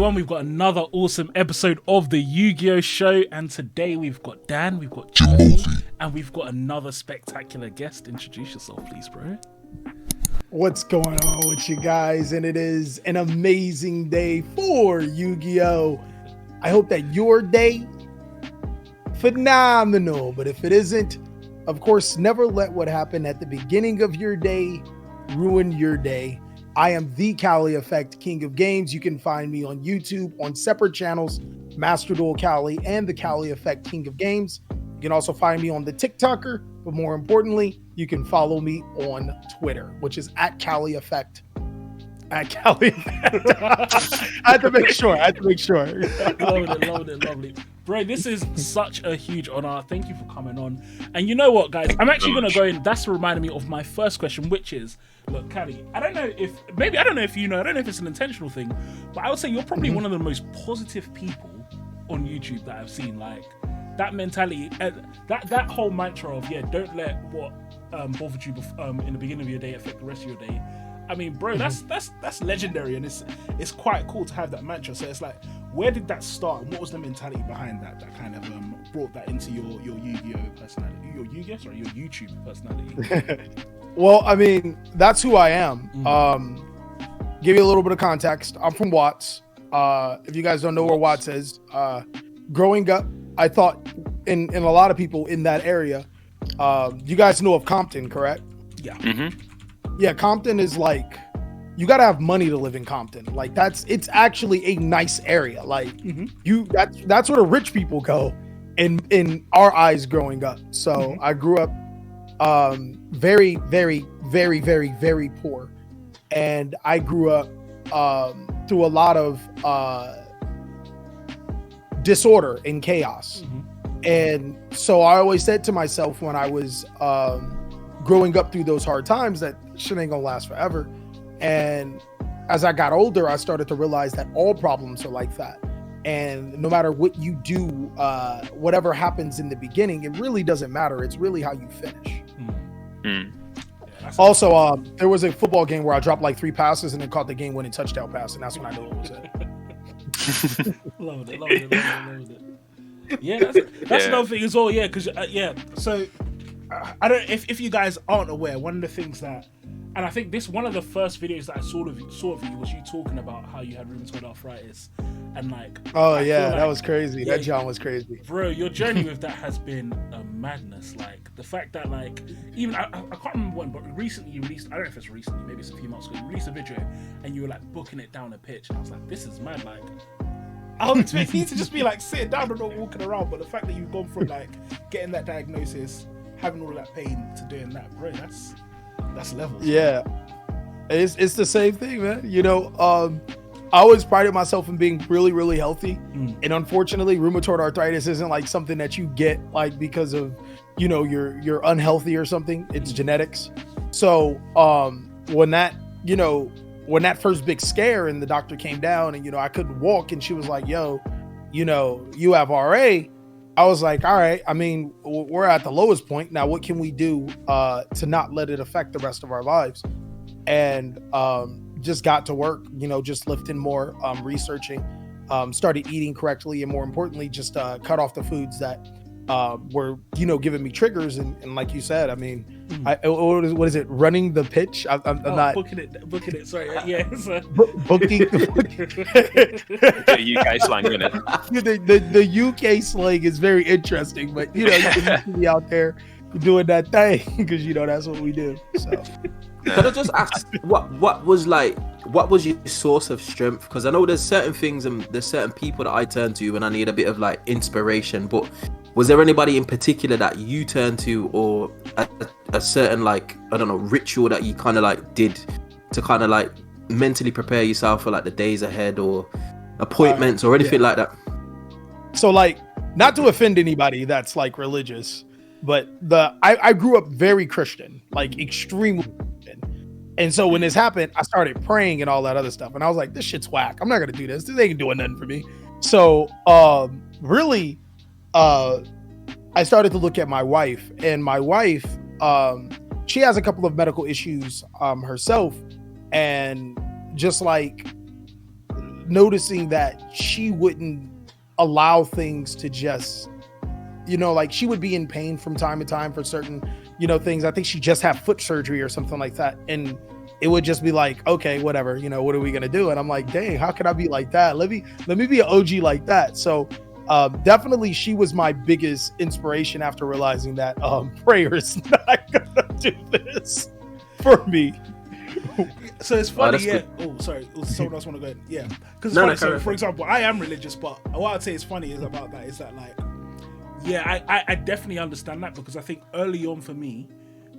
everyone. We've got another awesome episode of the Yu-Gi-Oh! Show, and today we've got Dan, we've got Jimothy, and we've got another spectacular guest. Introduce yourself, please, bro. What's going on with you guys? And it is an amazing day for Yu-Gi-Oh! I hope that your day, phenomenal. But if it isn't, of course, never let what happened at the beginning of your day ruin your day. I am the Cali Effect King of Games. You can find me on YouTube on separate channels, Master Duel Cali and the Cali Effect King of Games. You can also find me on the TikToker, but more importantly, you can follow me on Twitter, which is at Cali Effect. At Cali Effect. I had to make sure. Lovely. Bro, this is such a huge honor. Thank you for coming on. And you know what, guys? I'm actually going to go in. That's reminding me of my first question, which is, look, Cali, I don't know if you know, I don't know if it's an intentional thing, but I would say you're probably one of the most positive people on YouTube that I've seen. Like, that mentality, that whole mantra of, don't let what bothered you in the beginning of your day affect the rest of your day. I mean, bro, that's legendary, and it's quite cool to have that mantra. So it's like, where did that start? And what was the mentality behind that kind of brought that into your Yu-Gi-Oh personality, your YouTube personality? Well, I mean, that's who I am. Give you a little bit of context. I'm from Watts. If you guys don't know where Watts is, growing up, I thought, in a lot of people in that area, you guys know of Compton, correct? Yeah. Mm-hmm. Yeah, Compton is like, you gotta have money to live in Compton. Like, it's actually a nice area. Like, that's where the rich people go in our eyes growing up. So I grew up very, very, very, very, very poor. And I grew up through a lot of disorder and chaos. And so I always said to myself when I was growing up through those hard times that shit ain't gonna last forever. And as I got older, I started to realize that all problems are like that. And no matter what you do, whatever happens in the beginning, it really doesn't matter. It's really how you finish. Also, there was a football game where I dropped like 3 passes and then caught the game-winning touchdown pass, and that's when I knew it was it. Loved it. Yeah, that's another thing as well. Yeah, because So I don't. If you guys aren't aware, one of the things that, and I think one of the first videos that I saw of you was you talking about how you had rheumatoid arthritis, and like. Oh yeah, that was crazy. That John was crazy, bro. Your journey with that has been a madness. Like the fact that like even I can't remember when, but recently you released. I don't know if it's recently, maybe it's a few months ago. You released a video and you were like booking it down a pitch, and I was like, this is mad. Like, I was expecting you to just be like sitting down and not walking around, but the fact that you've gone from like getting that diagnosis, having all that pain, to doing that, bro, that's levels. Yeah, it's the same thing, man. You know, I always prided myself in being really, really healthy, and unfortunately, rheumatoid arthritis isn't like something that you get like because of, you know, you're unhealthy or something. It's genetics. So when that first big scare and the doctor came down and, you know, I couldn't walk and she was like, yo, you know, you have RA. I was like, all right, I mean, we're at the lowest point. Now, what can we do to not let it affect the rest of our lives? And just got to work, you know, just lifting more, researching, started eating correctly. And more importantly, just cut off the foods that were, you know, giving me triggers. And like you said, I mean, what is it? Running the pitch? I'm not booking it. Sorry, yeah. Booking. The UK slang, isn't it? The UK slang is very interesting, but you know, you can be out there doing that thing because you know that's what we do. So. Can I just ask, what was your source of strength? Because I know there's certain things and there's certain people that I turn to when I need a bit of like inspiration, but was there anybody in particular that you turned to, or a certain like, I don't know, ritual that you kind of like did to kind of like mentally prepare yourself for like the days ahead, or appointments or anything like that? So like, not to offend anybody that's like religious, but I grew up very Christian, like extremely Christian. And so when this happened, I started praying and all that other stuff. And I was like, this shit's whack. I'm not going to do this. This ain't doing nothing for me. So really, I started to look at my wife, and my wife, she has a couple of medical issues herself. And just like noticing that she wouldn't allow things to just, like she would be in pain from time to time for certain, things. I think she just had foot surgery or something like that. And it would just be like, okay, whatever, what are we going to do? And I'm like, dang, how can I be like that? Let me be an OG like that. So definitely she was my biggest inspiration after realizing that prayer is not going to do this for me. So it's funny, yeah. Oh, sorry. Someone else want to go in? Yeah. Because so, for example, I am religious, but what I'd say is funny is about that is that, like, yeah, I definitely understand that, because I think early on for me,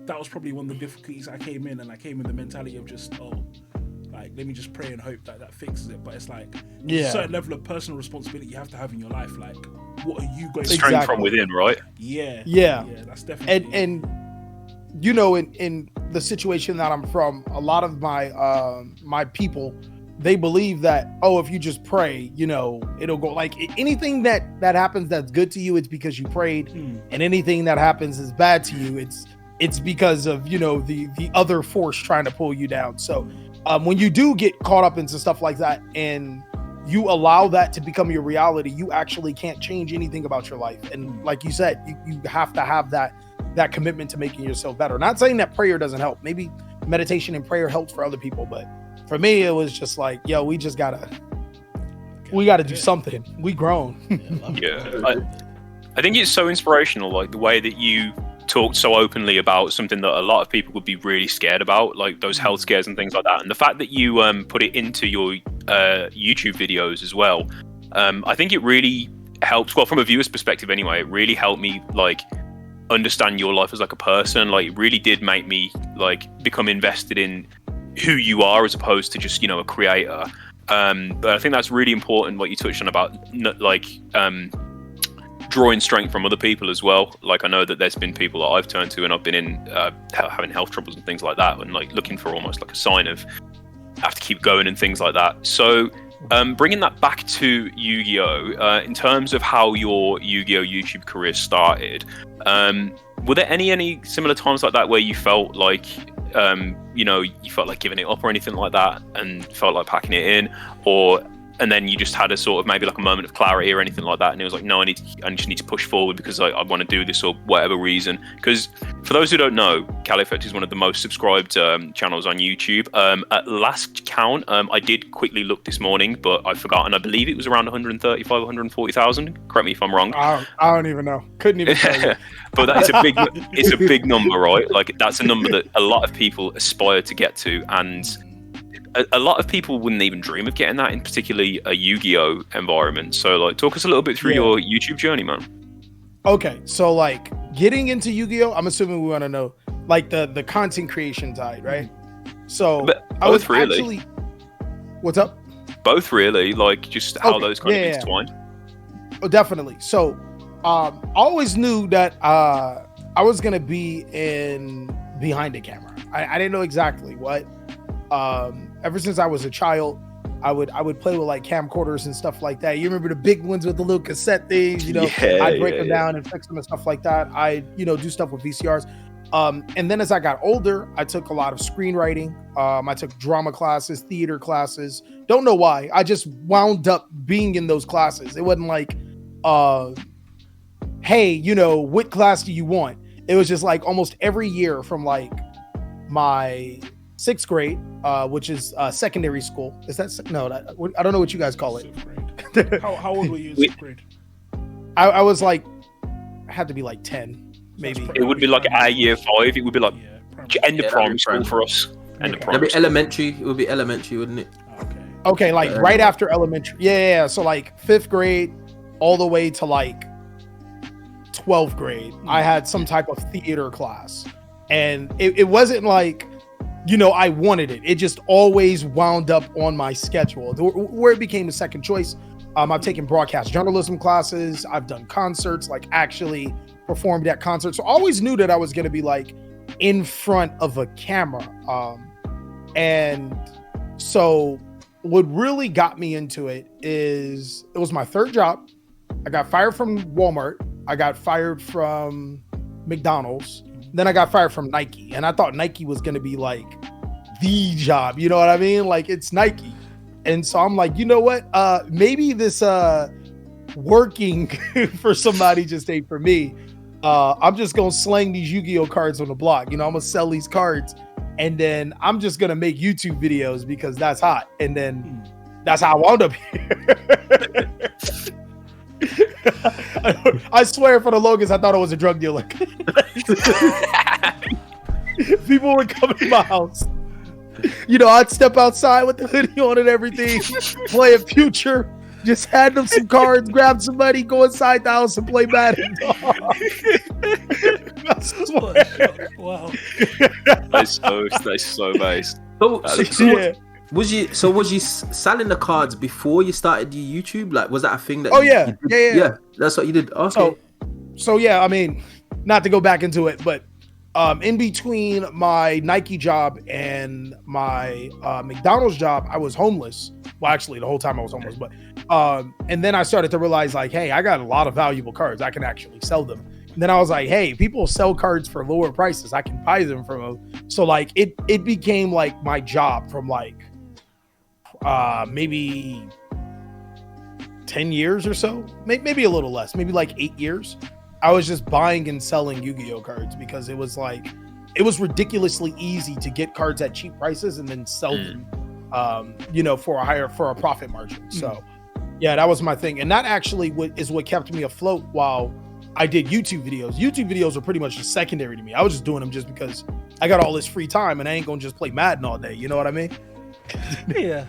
that was probably one of the difficulties. I came in the mentality of just, like, let me just pray and hope that fixes it. But it's like, there's a certain level of personal responsibility you have to have in your life. Like, what are you going to do? Strength from within, right? Yeah. That's definitely. And in the situation that I'm from, a lot of my people, they believe that, if you just pray, it'll go. Like, anything that happens that's good to you, it's because you prayed, and anything that happens is bad to you, it's because of the other force trying to pull you down. So when you do get caught up into stuff like that and you allow that to become your reality, you actually can't change anything about your life. And like you said, you have to have that commitment to making yourself better. Not saying that prayer doesn't help. Maybe meditation and prayer helps for other people, but for me, it was just like, yo, we gotta do something. We grown. I think it's so inspirational, like the way that you talked so openly about something that a lot of people would be really scared about, like those health scares and things like that. And the fact that you put it into your YouTube videos as well, I think it really helped. Well, from a viewer's perspective anyway, it really helped me like understand your life as like a person. Like, it really did make me like become invested in who you are as opposed to just a creator. But I think that's really important what you touched on about like drawing strength from other people as well. Like, I know that there's been people that I've turned to and I've been in having health troubles and things like that, and like looking for almost like a sign of I have to keep going and things like that. So bringing that back to Yu-Gi-Oh, in terms of how your Yu-Gi-Oh YouTube career started, were there any similar times like that where you felt like you felt like giving it up or anything like that and felt like packing it in, and then you just had a sort of maybe like a moment of clarity or anything like that, and it was like, no, I just need to push forward because I want to do this or whatever reason? Because for those who don't know, Cali Effect is one of the most subscribed channels on YouTube. At last count, I did quickly look this morning, but I forgot, and I believe it was around 135, 140,000. Correct me if I'm wrong. I don't even know. Couldn't even tell you. But that's it's a big number, right? Like, that's a number that a lot of people aspire to get to, and a lot of people wouldn't even dream of getting that, in particularly a Yu-Gi-Oh environment. So like, talk us a little bit through your YouTube journey, man. Okay, so like getting into Yu-Gi-Oh, I'm assuming we want to know like the content creation side, right? So but I was really actually, what's up? Both really, like just how those kind of intertwine. Oh, definitely. So I always knew that I was gonna be in behind the camera. I didn't know exactly what. Ever since I was a child, I would play with like camcorders and stuff like that. You remember the big ones with the little cassette things, I'd break them down and fix them and stuff like that. I do stuff with VCRs. And then as I got older, I took a lot of screenwriting. I took drama classes, theater classes. Don't know why. I just wound up being in those classes. It wasn't like, hey, what class do you want? It was just like almost every year from like my 6th grade, which is secondary school. Is that no? I don't know what you guys call it. How old were you in 6th grade? I was like, I had to be like 10, maybe. It would be like our year 5. It would be like end of primary school for us. End of primary. It'd be elementary. It would be elementary, wouldn't it? Okay, like right after elementary. Yeah. So like 5th grade, all the way to like 12th grade, I had some type of theater class, and it wasn't like, I wanted it. It just always wound up on my schedule where it became a second choice. I've taken broadcast journalism classes. I've done concerts, like actually performed at concerts. So I always knew that I was going to be like in front of a camera. And so what really got me into it was my 3rd job. I got fired from Walmart. I got fired from McDonald's. Then I got fired from Nike, and I thought Nike was going to be like the job. You know what I mean? Like, it's Nike. And so I'm like, you know what? Maybe this working for somebody just ain't for me. I'm just gonna slang these Yu-Gi-Oh cards on the block. I'm gonna sell these cards, and then I'm just gonna make YouTube videos because that's hot. And then that's how I wound up here. I swear, for the longest, I thought I was a drug dealer. People would come in my house. I'd step outside with the hoodie on and everything, play a Future, just hand them some cards, grab some money, go inside the house and play Madden. I swear. Wow. That's so based. Was you selling the cards before you started your YouTube? Like, was that a thing that? Oh yeah, yeah. That's what you did. Okay. So yeah, I mean, not to go back into it, but in between my Nike job and my McDonald's job, I was homeless. Well, actually, the whole time I was homeless, but and then I started to realize, like, hey, I got a lot of valuable cards. I can actually sell them. And then I was like, hey, people sell cards for lower prices. I can buy them from them. So like, it became like my job from like maybe 10 years or so, maybe a little less, maybe like 8 years. I was just buying and selling Yu-Gi-Oh cards because it was ridiculously easy to get cards at cheap prices and then sell them, for a profit margin. So yeah, that was my thing. And that actually is what kept me afloat while I did YouTube videos. YouTube videos are pretty much just secondary to me. I was just doing them just because I got all this free time and I ain't gonna just play Madden all day. You know what I mean? Yeah.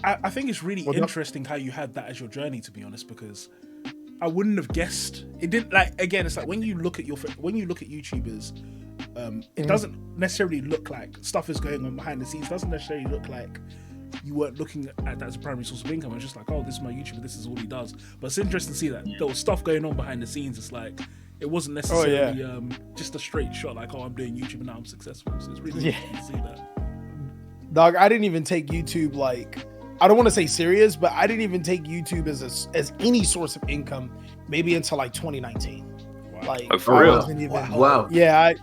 I think it's really interesting how you had that as your journey, to be honest, because I wouldn't have guessed. It didn't, like, again, it's like when you look at YouTubers, it doesn't necessarily look like stuff is going on behind the scenes. It doesn't necessarily look like you weren't looking at that as a primary source of income. It's just like, oh, this is my YouTuber, this is all he does. But it's interesting to see that there was stuff going on behind the scenes. It's like, it wasn't necessarily just a straight shot, like, oh, I'm doing YouTube and now I'm successful. So it's really interesting to see that. Dog, I didn't even take YouTube, like, I don't want to say serious, but I didn't even take YouTube as any source of income maybe until like 2019. Wow. Like, oh, for real? Wow. Yeah, I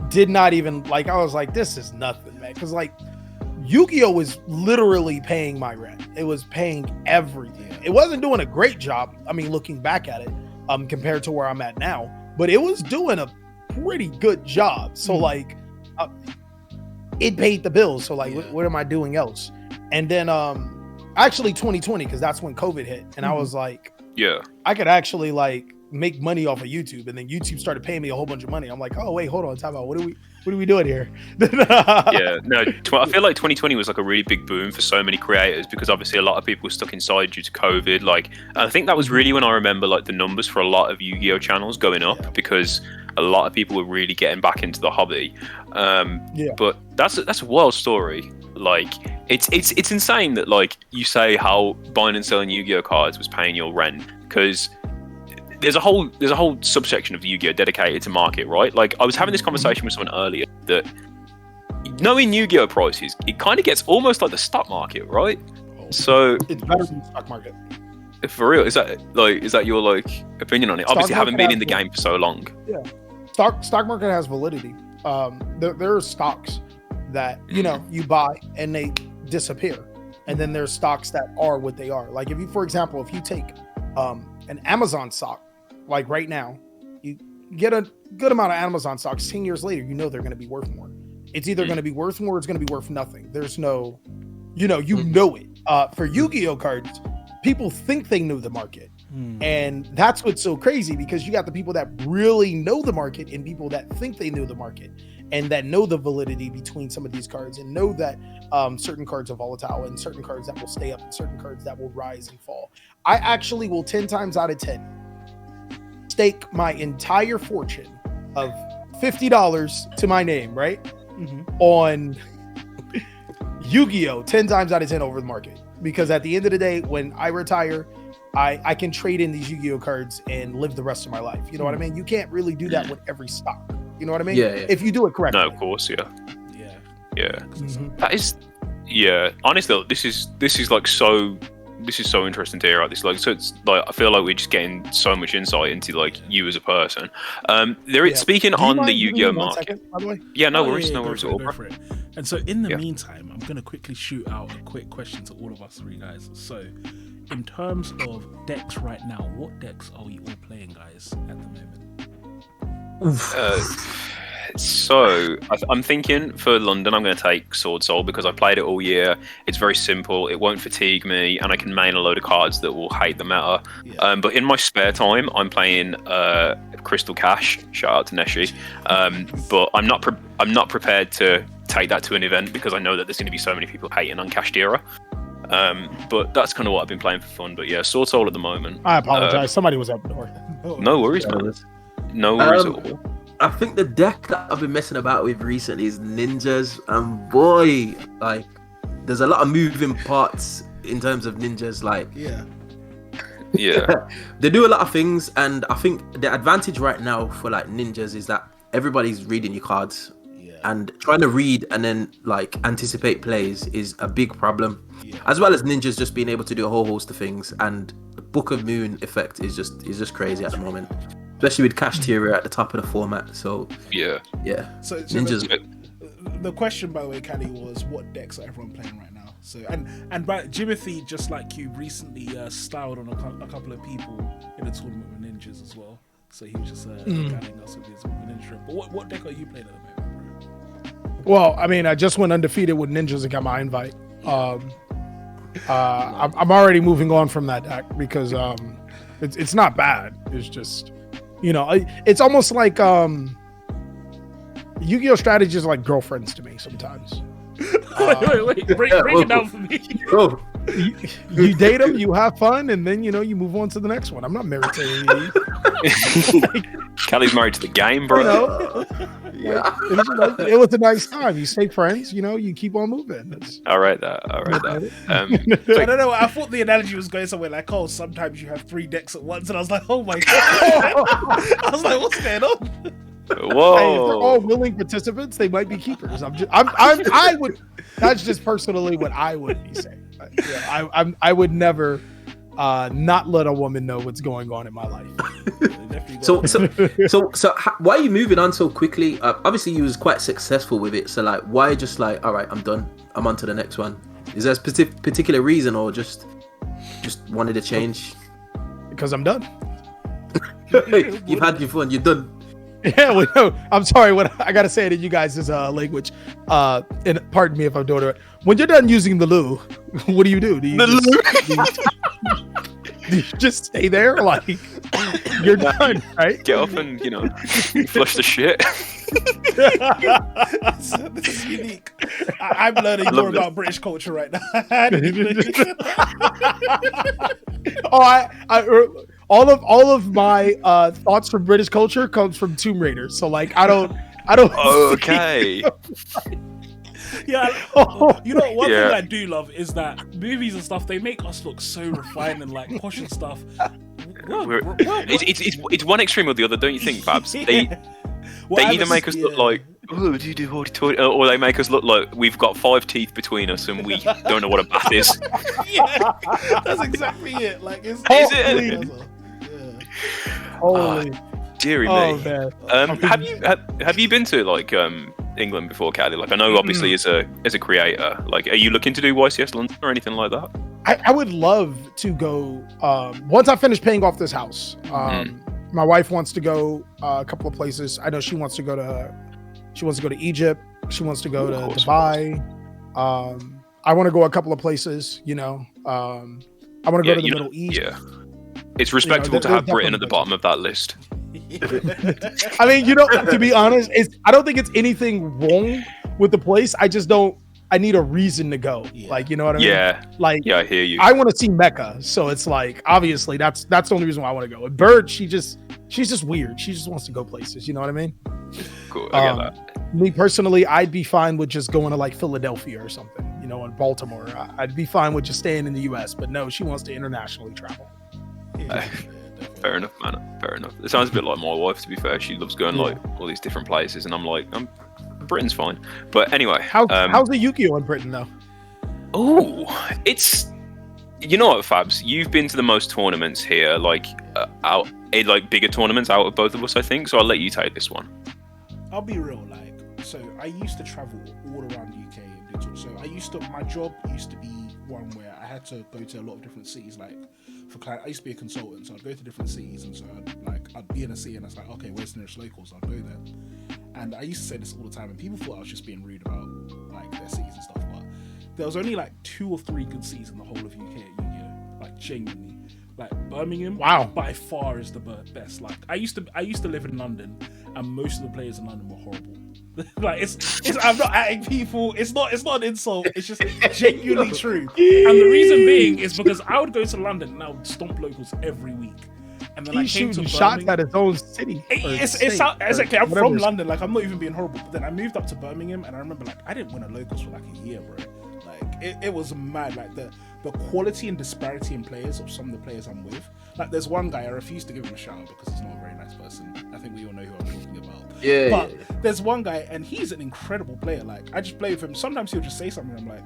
did not even, like, I was like, this is nothing, man. Because, like, Yu-Gi-Oh was literally paying my rent. It was paying everything. It wasn't doing a great job, I mean, looking back at it, compared to where I'm at now, but it was doing a pretty good job. So, like, it paid the bills. So, like, what am I doing else? And then, actually 2020, because that's when COVID hit. And I was like, yeah, I could actually, like, make money off of YouTube. And then YouTube started paying me a whole bunch of money. I'm like, oh, wait, hold on, time out. What are we doing here? Yeah, no, I feel like 2020 was like a really big boom for so many creators because obviously a lot of people were stuck inside due to COVID. Like, I think that was really when I remember like the numbers for a lot of Yu-Gi-Oh channels going up because a lot of people were really getting back into the hobby. But that's a wild story. Like, it's insane that, like, you say how buying and selling Yu-Gi-Oh cards was paying your rent, because there's a whole subsection of Yu-Gi-Oh dedicated to market, right? Like, I was having this conversation with someone earlier that knowing Yu-Gi-Oh prices, it kind of gets almost like the stock market, right? So it's better than the stock market. For real, is that your like opinion on it? Obviously, haven't been in the game for so long. Yeah, stock market has validity. There are stocks that you buy and they disappear, and then there's stocks that are what they are. Like, for example, if you take an Amazon stock, like right now, you get a good amount of Amazon stocks. 10 years later, they're going to be worth more. It's either going to be worth more or it's going to be worth nothing. There's no, know it. For Yu-Gi-Oh cards, people think they know the market. And that's what's so crazy, because you got the people that really know the market and people that think they know the market and that know the validity between some of these cards and know that certain cards are volatile and certain cards that will stay up and certain cards that will rise and fall. I actually will 10 times out of 10 stake my entire fortune of $50 to my name, right? On Yu-Gi-Oh 10 times out of 10 over the market. Because at the end of the day, when I retire, I can trade in these Yu-Gi-Oh cards and live the rest of my life. You know what I mean? You can't really do that with every stock. You know what I mean? Yeah. If you do it correctly. No, of course, yeah. Mm-hmm. That is, honestly, this is like so. This is so interesting to hear about this. Like, so it's like I feel like we're just getting so much insight into like you as a person. Speaking on the Yu-Gi-Oh market. Second, by the way? Yeah, no worries at all. Go for it. And so in the meantime, I'm going to quickly shoot out a quick question to all of us three guys. So in terms of decks right now, what decks are we all playing, guys, at the moment? So I'm thinking for London, I'm going to take Sword Soul because I've played it all year. It's very simple. It won't fatigue me, and I can main a load of cards that will hate the meta. Yeah. But in my spare time, I'm playing Crystal Cash. Shout out to Neshi. But I'm not prepared to take that to an event because I know that there's going to be so many people hating on Kashtira. But that's kind of what I've been playing for fun. But yeah, Sword Soul at the moment. I apologize. Somebody was up north. No worries, man. No worries at all. I think the deck that I've been messing about with recently is ninjas, and boy, like, there's a lot of moving parts in terms of ninjas. Like, Yeah. they do a lot of things, and I think the advantage right now for like ninjas is that everybody's reading your cards, and trying to read and then like anticipate plays is a big problem. As well as ninjas just being able to do a whole host of things, and the Book of Moon effect is just crazy at the moment. Especially with Kashtira at the top of the format. So Yeah. So ninjas. the question, by the way, Callie, was what decks are everyone playing right now? So and Jimothy, just like you, recently styled on a couple of people in a tournament with ninjas as well. So he was just guiding us with his ninja trip. But what deck are you playing at the moment, bro? Well, I mean, I just went undefeated with ninjas and got my invite. I'm already moving on from that deck because it's not bad. It's just, you know, it's almost like Yu-Gi-Oh! Strategies are like girlfriends to me sometimes. Wait, break it down for me. Oh, You date them, you have fun, and then, you know, you move on to the next one. I'm not married to you. Kelly's married to the game, bro. You know? yeah. It was a nice time. You stay friends, you know, you keep on moving. All right, that. I don't know. I thought the analogy was going somewhere like, oh, sometimes you have 3 decks at once, and I was like, oh my god. I was like, what's going on? Whoa! Hey, if they're all willing participants, they might be keepers. I would. That's just personally what I would be saying. I would never not let a woman know what's going on in my life. So why are you moving on so quickly? Obviously, you was quite successful with it. So like, why just like, all right, I'm done. I'm on to the next one. Is there a particular reason, or just wanted to change? Because I'm done. You've had your fun. You're done. Yeah, well, no, I'm sorry. What I gotta say it in you guys' language. And pardon me if I'm doing it. When you're done using the loo, what do you do? Do you just stay there? Like, you're done, right? Get off and, you know, flush the shit. This is unique. I'm learning more about British culture right now. All of my thoughts from British culture comes from Tomb Raider. So like, I don't. Okay. Yeah, you know, one thing I do love is that movies and stuff, they make us look so refined and like posh and stuff. It's one extreme or the other, don't you think, Babs? They either make us look like, oh, do you do hoity-toity, or they make us look like we've got 5 teeth between us and we don't know what a bath is. Yeah, that's exactly it. Like, is it? Holy. Deary Oh, me. man. Have you been to like England before, Callie? Like, I know obviously as a creator, like, are you looking to do YCS London or anything like that? I would love to go once I finish paying off this house. My wife wants to go a couple of places. I know she wants to go to Egypt. She wants to go to Dubai. I want to go a couple of places, you know. I want to go to the Middle East. Yeah. It's respectable to have Britain at the bottom of that list. I mean, you know, to be honest, I don't think it's anything wrong with the place. I just don't. I need a reason to go. Yeah. Like, you know what I mean? Yeah. Like, yeah, I hear you. I want to see Mecca, so it's like, obviously that's the only reason why I want to go. And Bird, she's just weird. She just wants to go places. You know what I mean? Cool. I get that. Me personally, I'd be fine with just going to like Philadelphia or something. You know, in Baltimore, I'd be fine with just staying in the U.S. But no, she wants to internationally travel. Fair enough, man. Fair enough. It sounds a bit like my wife, to be fair. She loves going like all these different places, and I'm like, Britain's fine. But anyway, how's the Yu-Gi-Oh in Britain though? Oh, it's, you know what, Fabs? You've been to the most tournaments here, like bigger tournaments out of both of us, I think. So I'll let you take this one. I'll be real, like, So I used to travel all around the UK and do tours. So my job used to be one where I had to go to a lot of different cities. Like for client, I used to be a consultant, so I'd go to different cities, and so I'd be in a city, and I was like, okay, where's the nearest locals? I'd go there. And I used to say this all the time, and people thought I was just being rude about like their cities and stuff. But there was only like 2 or 3 good cities in the whole of UK at Yu-Gi-Oh! Like genuinely. Like Birmingham, Wow, by far is the best. Like I used to live in London, and most of the players in London were horrible. Like it's I'm not atting people. It's not an insult. It's just genuinely true. And the reason being is because I would go to London and I would stomp locals every week. And then he's I came to shooting shots Birmingham. at his own city. Exactly. I'm whatever. from London. Like I'm not even being horrible. But then I moved up to Birmingham, and I remember like I didn't win a locals for like a year, bro. Like it was mad. Like the quality and disparity in players of some of the players I'm with. Like there's one guy I refuse to give him a shout out because he's not a very nice person. I think we all know who I'm talking about. Yeah. But there's one guy, and he's an incredible player. Like I just play with him. Sometimes he'll just say something, and I'm like,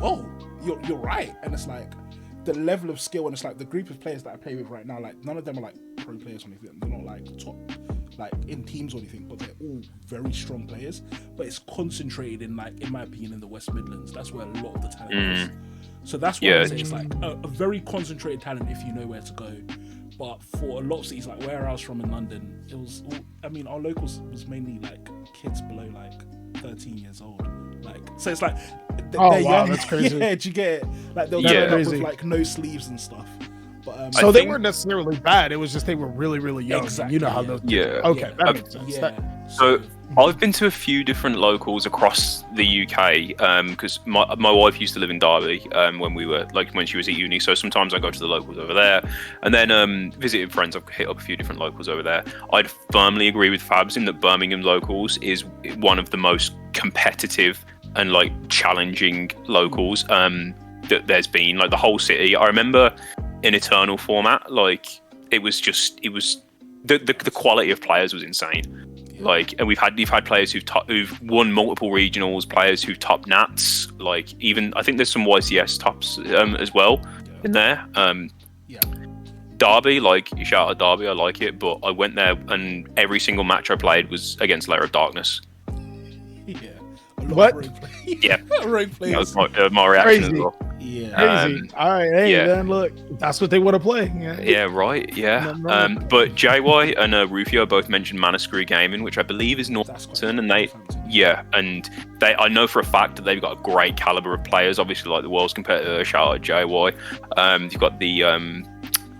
"Oh, you're right." And it's like the level of skill, and it's like the group of players that I play with right now. Like none of them are like pro players or anything. They're not like top, like in teams or anything. But they're all very strong players. But it's concentrated in like, in my opinion, in the West Midlands. That's where a lot of the talent is. So that's why I say it's like a very concentrated talent if you know where to go. But for a lot of cities, like where I was from in London, it was all, I mean, our locals was mainly like kids below like 13 years old. Like, so it's like they're young. That's crazy. Yeah, do you get it? Like they'll turn up with like no sleeves and stuff. But so they weren't necessarily bad. It was just they were really, really young. Exactly, You know how those. Yeah. Okay, that makes sense. Yeah. So I've been to a few different locals across the UK because my wife used to live in Derby when she was at uni. So sometimes I go to the locals over there, and then visiting friends. I've hit up a few different locals over there. I'd firmly agree with Fabs in that Birmingham locals is one of the most competitive and like challenging locals that there's been. Like the whole city. I remember in Eternal format, like it was the quality of players was insane. Like, and we've had players who've won multiple regionals, players who've topped Nats. Like, even I think there's some YCS tops as well in there. Derby, like shout out Derby, I like it, but I went there and every single match I played was against Layer of Darkness. Yeah. What? Yeah, rogue players. that was my reaction Crazy. as well. Yeah. Crazy. All right, hey, then look, that's what they want to play. Yeah, right. Yeah. Nothing wrong. But JY and Rufio both mentioned Mana Screw Gaming, which I believe is Northampton, and I know for a fact that they've got a great caliber of players. Obviously, like the world's competitor. Shout out JY. You've got the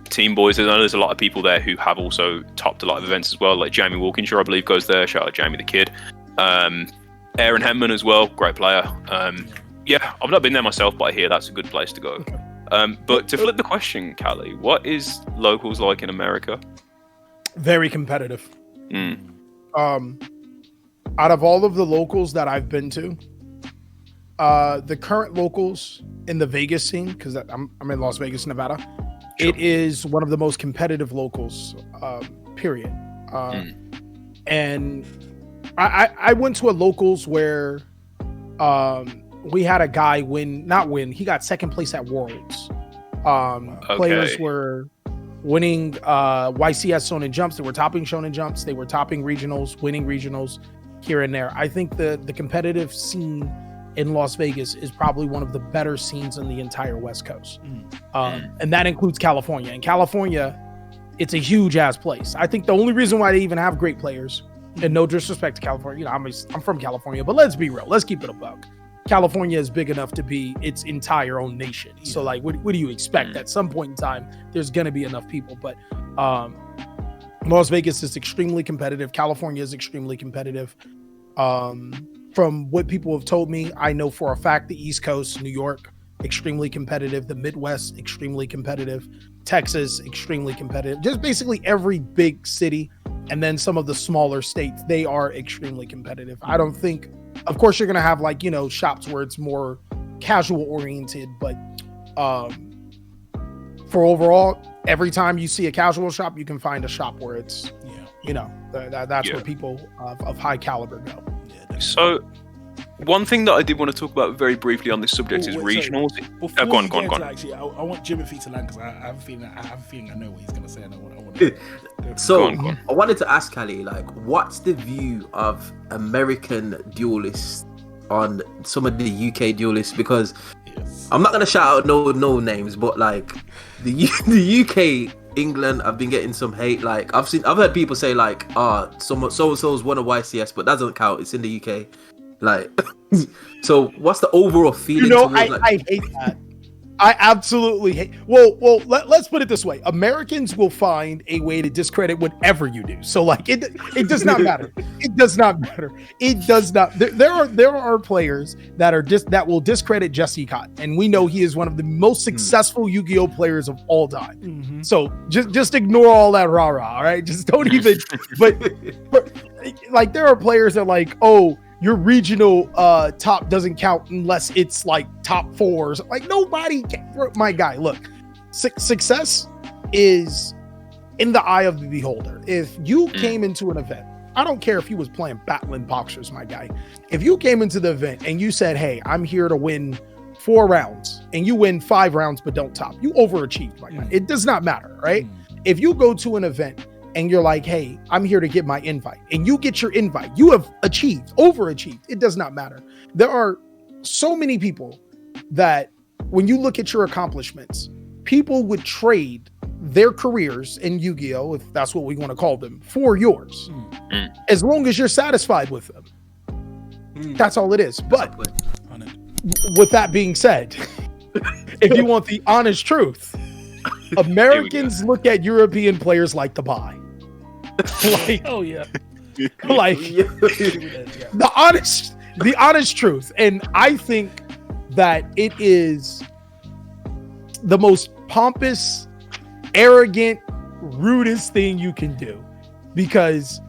team boys. I know there's a lot of people there who have also topped a lot of events as well. Like Jamie Walkinshaw, I believe, goes there. Shout out Jamie the Kid. Aaron Hemman as well, great player. Yeah, I've not been there myself, but I hear that's a good place to go. But to flip the question, Callie, what is locals like in America? Very competitive. Out of all of the locals that I've been to, the current locals in the Vegas scene, because I'm in Las Vegas, Nevada, it is one of the most competitive locals, period. And I went to a locals where we had a guy he got second place at Worlds. Players were winning YCS Shonen Jumps. They were topping Shonen Jumps. They were topping regionals, winning regionals here and there. I think the competitive scene in Las Vegas is probably one of the better scenes in the entire West Coast. And that includes California. And California, it's a huge ass place. I think the only reason why they even have great players, and no disrespect to California, I'm from California, but let's be real. Let's keep it a buck. California is big enough to be its entire own nation. So like, what do you expect? At some point in time, there's going to be enough people, but Las Vegas is extremely competitive. California is extremely competitive. From what people have told me, I know for a fact the East Coast, New York, extremely competitive. The Midwest, extremely competitive. Texas, extremely competitive. Just basically every big city, and then some of the smaller states, they are extremely competitive. I don't think, of course, you're going to have like, shops where it's more casual oriented, but for overall, every time you see a casual shop, you can find a shop where it's, that's where people of high caliber go. So one thing that I did want to talk about very briefly on this subject is regionals. Before Go on. Actually, I want Jimothy to land because I have a feeling I know what he's gonna say, and I want. So I wanted to ask Callie, like, what's the view of American duelists on some of the UK duelists? Because I'm not gonna shout out no names, but like the UK, England, I've been getting some hate. Like I've heard people say like, so and so's won a YCS, but that doesn't count. It's in the UK. Like, so what's the overall feeling? I hate that. I absolutely hate. Well, let's put it this way: Americans will find a way to discredit whatever you do. So, like, it does not matter. It does not matter. It does not. There are players that will discredit Jesse Cotton, and we know he is one of the most successful Yu-Gi-Oh players of all time. Mm-hmm. So just ignore all that rah-rah. All right, just don't even. but like, there are players that are like, oh, your regional top doesn't count unless it's like top fours. Like, nobody can. My guy, look, success is in the eye of the beholder. If you came into an event, I don't care if you was playing battling boxers, my guy. If you came into the event and you said, hey, I'm here to win 4 rounds, and you win 5 rounds but don't top, you overachieved, my guy. It does not matter, right? If you go to an event and you're like, hey, I'm here to get my invite, and you get your invite, you have overachieved. It does not matter. There are so many people that when you look at your accomplishments, people would trade their careers in Yu-Gi-Oh, if that's what we want to call them, for yours, as long as you're satisfied with them. That's all it is. But with that being said, if you want the honest truth, Americans look at European players like to buy. Like, oh yeah, like the honest truth. And I think that it is the most pompous, arrogant, rudest thing you can do, because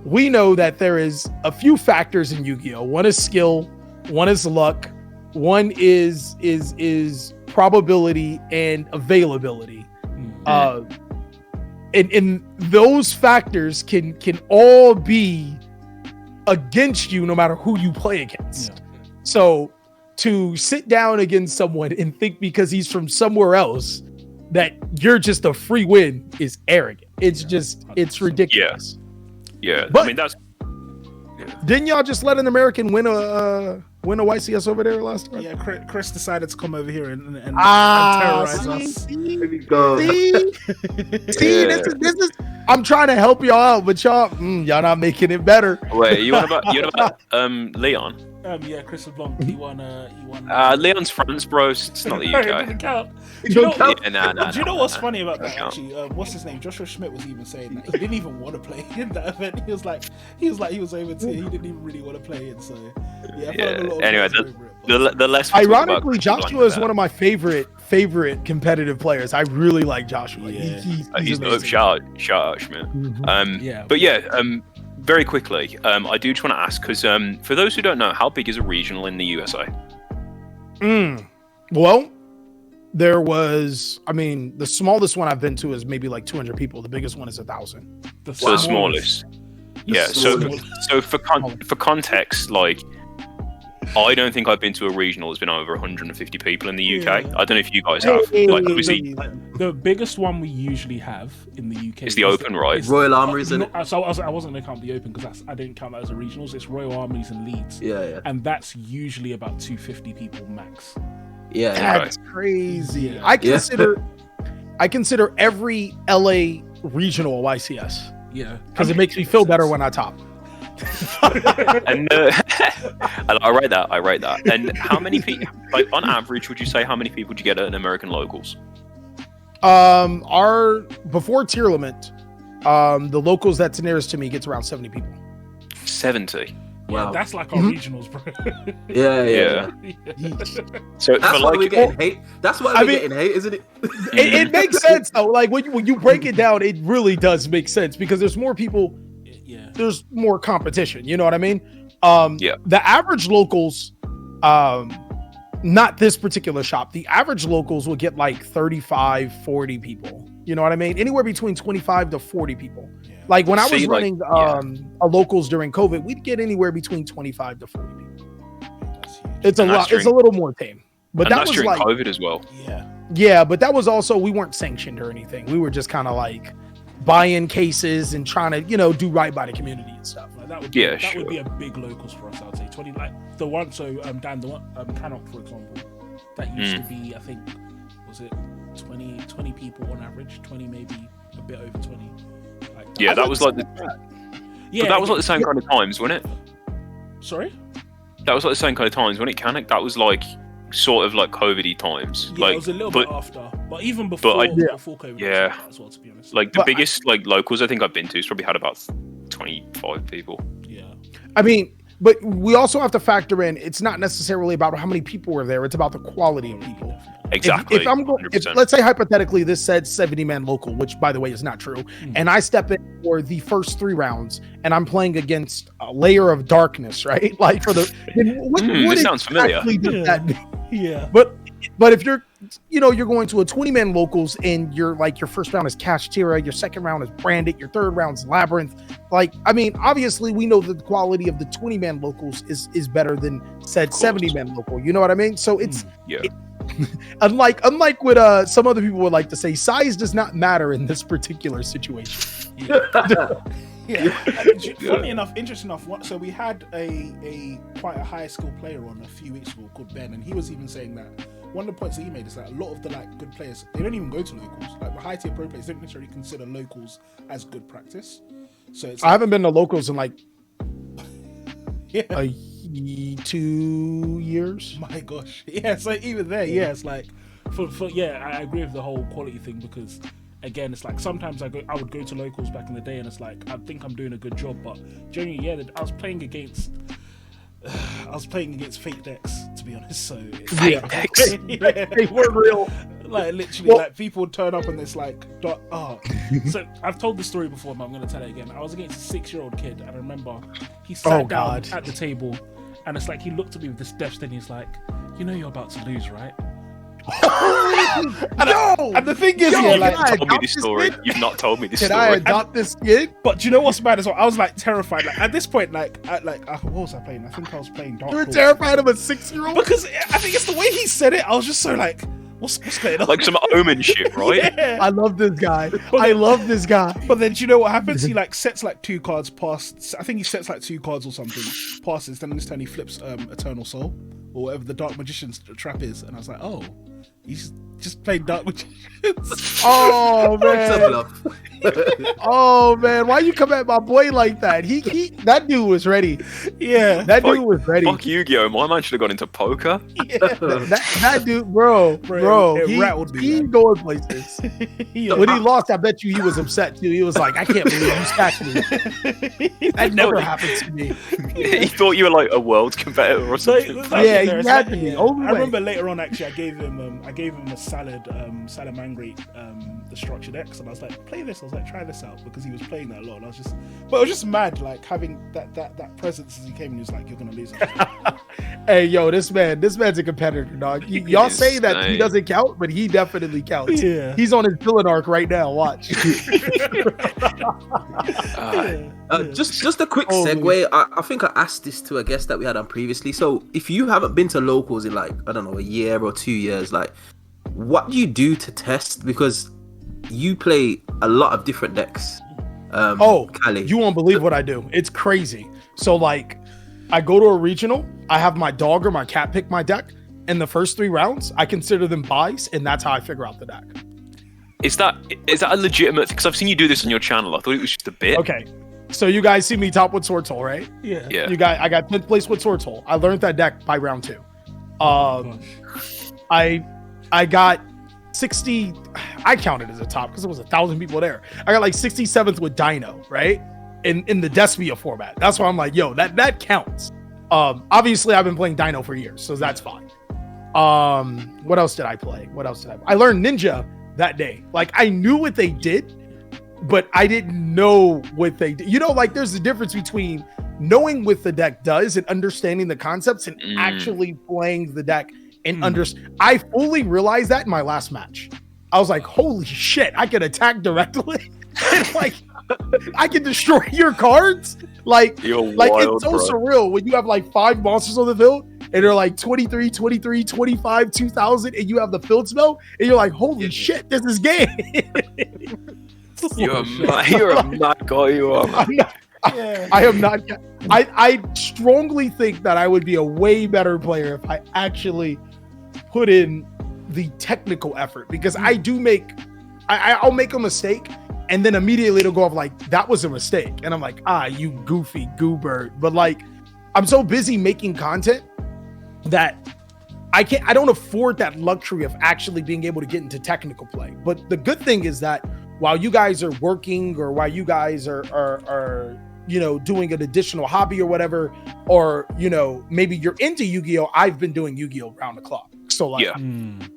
we know that there is a few factors in Yu-Gi-Oh. One is skill, one is luck, one is probability and availability. And those factors can all be against you no matter who you play against. Yeah. So to sit down against someone and think because he's from somewhere else that you're just a free win is arrogant. It's it's ridiculous. Yeah. But I mean, that's... Didn't y'all just let an American win a YCS over there last time? Yeah, Chris decided to come over here and terrorize us. There we go. See, this is. I'm trying to help y'all out, but y'all not making it better. Wait, you want about Leon? Yeah, Chris LeBlanc. He won. Leon's France, bro. It's not the UK. It doesn't count. Do you know what's funny about that? Actually, what's his name? Joshua Schmidt was even saying that he didn't even want to play in that event. He was over to. He didn't even really want to play it. So yeah. Anyway, the less. Ironically, Joshua is one of my favorite competitive players. I really like Joshua. Yeah. He's dope. Shout out Schmidt. Mm-hmm. But yeah. Very quickly, I do just want to ask, because for those who don't know, how big is a regional in the USA? Well, there was, the smallest one I've been to is maybe like 200 people. The biggest one is 1,000. The smallest. Yeah. So for context, like, I don't think I've been to a regional that's been over 150 people in the UK. I don't know if you guys have. Like, obviously, the biggest one we usually have in the UK is the Open, right? Royal Armories, isn't it? So I wasn't going to count the Open because I didn't count that as a regionals. It's Royal Armories and Leeds. Yeah. And that's usually about 250 people max. Yeah. That's crazy. Yeah. I consider every LA regional a YCS. Yeah. Because it makes me feel better when I top. And I rate that. And how many people, like, on average, would you say how many people do you get at an American locals? Our before tier limit, the locals that's nearest to me gets around 70 people. 70. Wow. Yeah, that's like our regionals, bro. Yeah. So that's why we're getting hate. That's why we're getting hate, isn't it? It makes sense though. Like when you break it down, it really does make sense because there's more people. Yeah. There's more competition. You know what I mean? Yeah. The average locals, not this particular shop, the average locals will get like 35, 40 people. You know what I mean? Anywhere between 25 to 40 people. Yeah. Like when I was running a locals during COVID, we'd get anywhere between 25 to 40 people. It's a lot. It's a little more tame. But and that that's was during like COVID as well. Yeah, but that was also, we weren't sanctioned or anything. We were just kind of like buying cases and trying to, do right by the community and stuff. Like that would be a big locals for us. I'd say 20. Like the one. So Dan, the one Cannock, for example, that used to be, I think, was it 20 people on average, 20 maybe a bit over 20. Like Yeah, that was like the. Yeah, but that was like the same kind of times, wasn't it? Sorry. That was like the same kind of times, wasn't it, Cannock? That was like sort of like COVID-y times. Yeah, like, it was a little bit after, but even before before COVID. Yeah, as well, to be honest. Like the biggest like locals I think I've been to has probably had about 25 people. Yeah. I mean, but we also have to factor in, it's not necessarily about how many people were there, it's about the quality of people. Exactly. If I'm going, let's say hypothetically this said 70-man local, which by the way is not true, and I step in for the first 3 rounds and I'm playing against a layer of darkness, right? Like for the what this sounds familiar. Yeah. But if you're you're going to a 20-man locals and your first round is Kashtira, your second round is Brandit, your third round's Labyrinth. Like, I mean, obviously we know that the quality of the 20-man locals is better than said 70-man local. You know what I mean? So it's unlike what some other people would like to say, size does not matter in this particular situation. Funny enough, interesting enough. So we had a quite a high skill player on a few weeks ago called Ben, and he was even saying that one of the points that he made is that a lot of the good players, they don't even go to locals. Like the high tier pro players don't necessarily consider locals as good practice. So it's I haven't been to locals in 2 years. My gosh, yeah. So even there, it's like for I agree with the whole quality thing, because again, it's like sometimes I would go to locals back in the day, and it's like I think I'm doing a good job, but generally, I was playing against fake decks, to be honest. So fake decks, they weren't real. Like literally, like people would turn up and it's like, So I've told this story before, but I'm going to tell it again. I was against a 6-year-old kid, and I remember he sat down at the table, and it's like he looked at me with this death stare, and he's like, "You're about to lose, right?" And the thing is, you've not told me this story. You've not told me this story. Can I adopt this kid? But do you know what's bad as well? I was like terrified. Like at this point, what was I playing? I think I was playing Dark. You were terrified of a 6-year-old? Because I think it's the way he said it. I was just so like, what's going on? Like some Omen shit, right? Yeah. I love this guy. I love this guy. But then do you know what happens? He sets 2 cards past. I think he sets 2 cards or something. Passes. Then this turn he flips Eternal Soul or whatever the Dark Magician's trap is, and I was like, oh. He's just playing Dark Magicians. Oh man! Oh man! Why you come at my boy like that? He that dude was ready. Yeah, that dude was ready. Fuck Yu-Gi-Oh! My man should have gone into poker. Yeah. that dude, bro, he rattled me. He going places. When he lost, I bet you he was upset too. He was like, "I can't believe you stacked me." That never happened to me. He thought you were like a world competitor or something. Yeah, he had to be. I remember later on, actually, I gave him a Salamangreat, the structured X, and I was like, play this. I was like, try this out, because he was playing that a lot. And I was just mad, like having that presence as he came, and he was like, you're gonna lose it. Hey, yo, this man's a competitor, dog. Y'all say that he doesn't count, but he definitely counts. Yeah. He's on his villain arc right now. Watch. Just a quick segue. I think I asked this to a guest that we had on previously. So if you haven't been to locals in like, I don't know, a year or 2 years, like what do you do to test? Because you play a lot of different decks. Cali, you won't believe what I do. It's crazy. So like I go to a regional, I have my dog or my cat pick my deck, and the first 3 rounds I consider them buys, and that's how I figure out the deck. Is that a legitimate? Because I've seen you do this on your channel. I thought it was just a bit. Okay. So you guys see me top with Sword Soul, right? Yeah. I got 10th place with Sword Soul. I learned that deck by round 2. I got 60. I counted as a top because there was 1,000 people there. I got like 67th with Dino, right? In the Despia format. That's why I'm like, yo, that counts. Obviously I've been playing Dino for years, so that's fine. What else did I play? I learned Ninja that day. Like I knew what they did, but I didn't know what they did. Like there's a difference between knowing what the deck does and understanding the concepts and actually playing the deck and I fully realized that in my last match. I was like, holy shit, I can attack directly. And like I can destroy your cards. Like You're wild, it's so surreal when you have like 5 monsters on the field and they're like 23, 23, 25, 2000, and you have the field spell, and you're like, holy shit, this is gay. You're a mad guy. You are. I am not. I strongly think that I would be a way better player if I actually put in the technical effort, because I do I'll make a mistake and then immediately it'll go off like, that was a mistake. And I'm like, you goofy goober. But like, I'm so busy making content that I don't afford that luxury of actually being able to get into technical play. But the good thing is that while you guys are working, or while you guys are doing an additional hobby or whatever, or, maybe you're into Yu-Gi-Oh! I've been doing Yu-Gi-Oh! Round the clock. So like,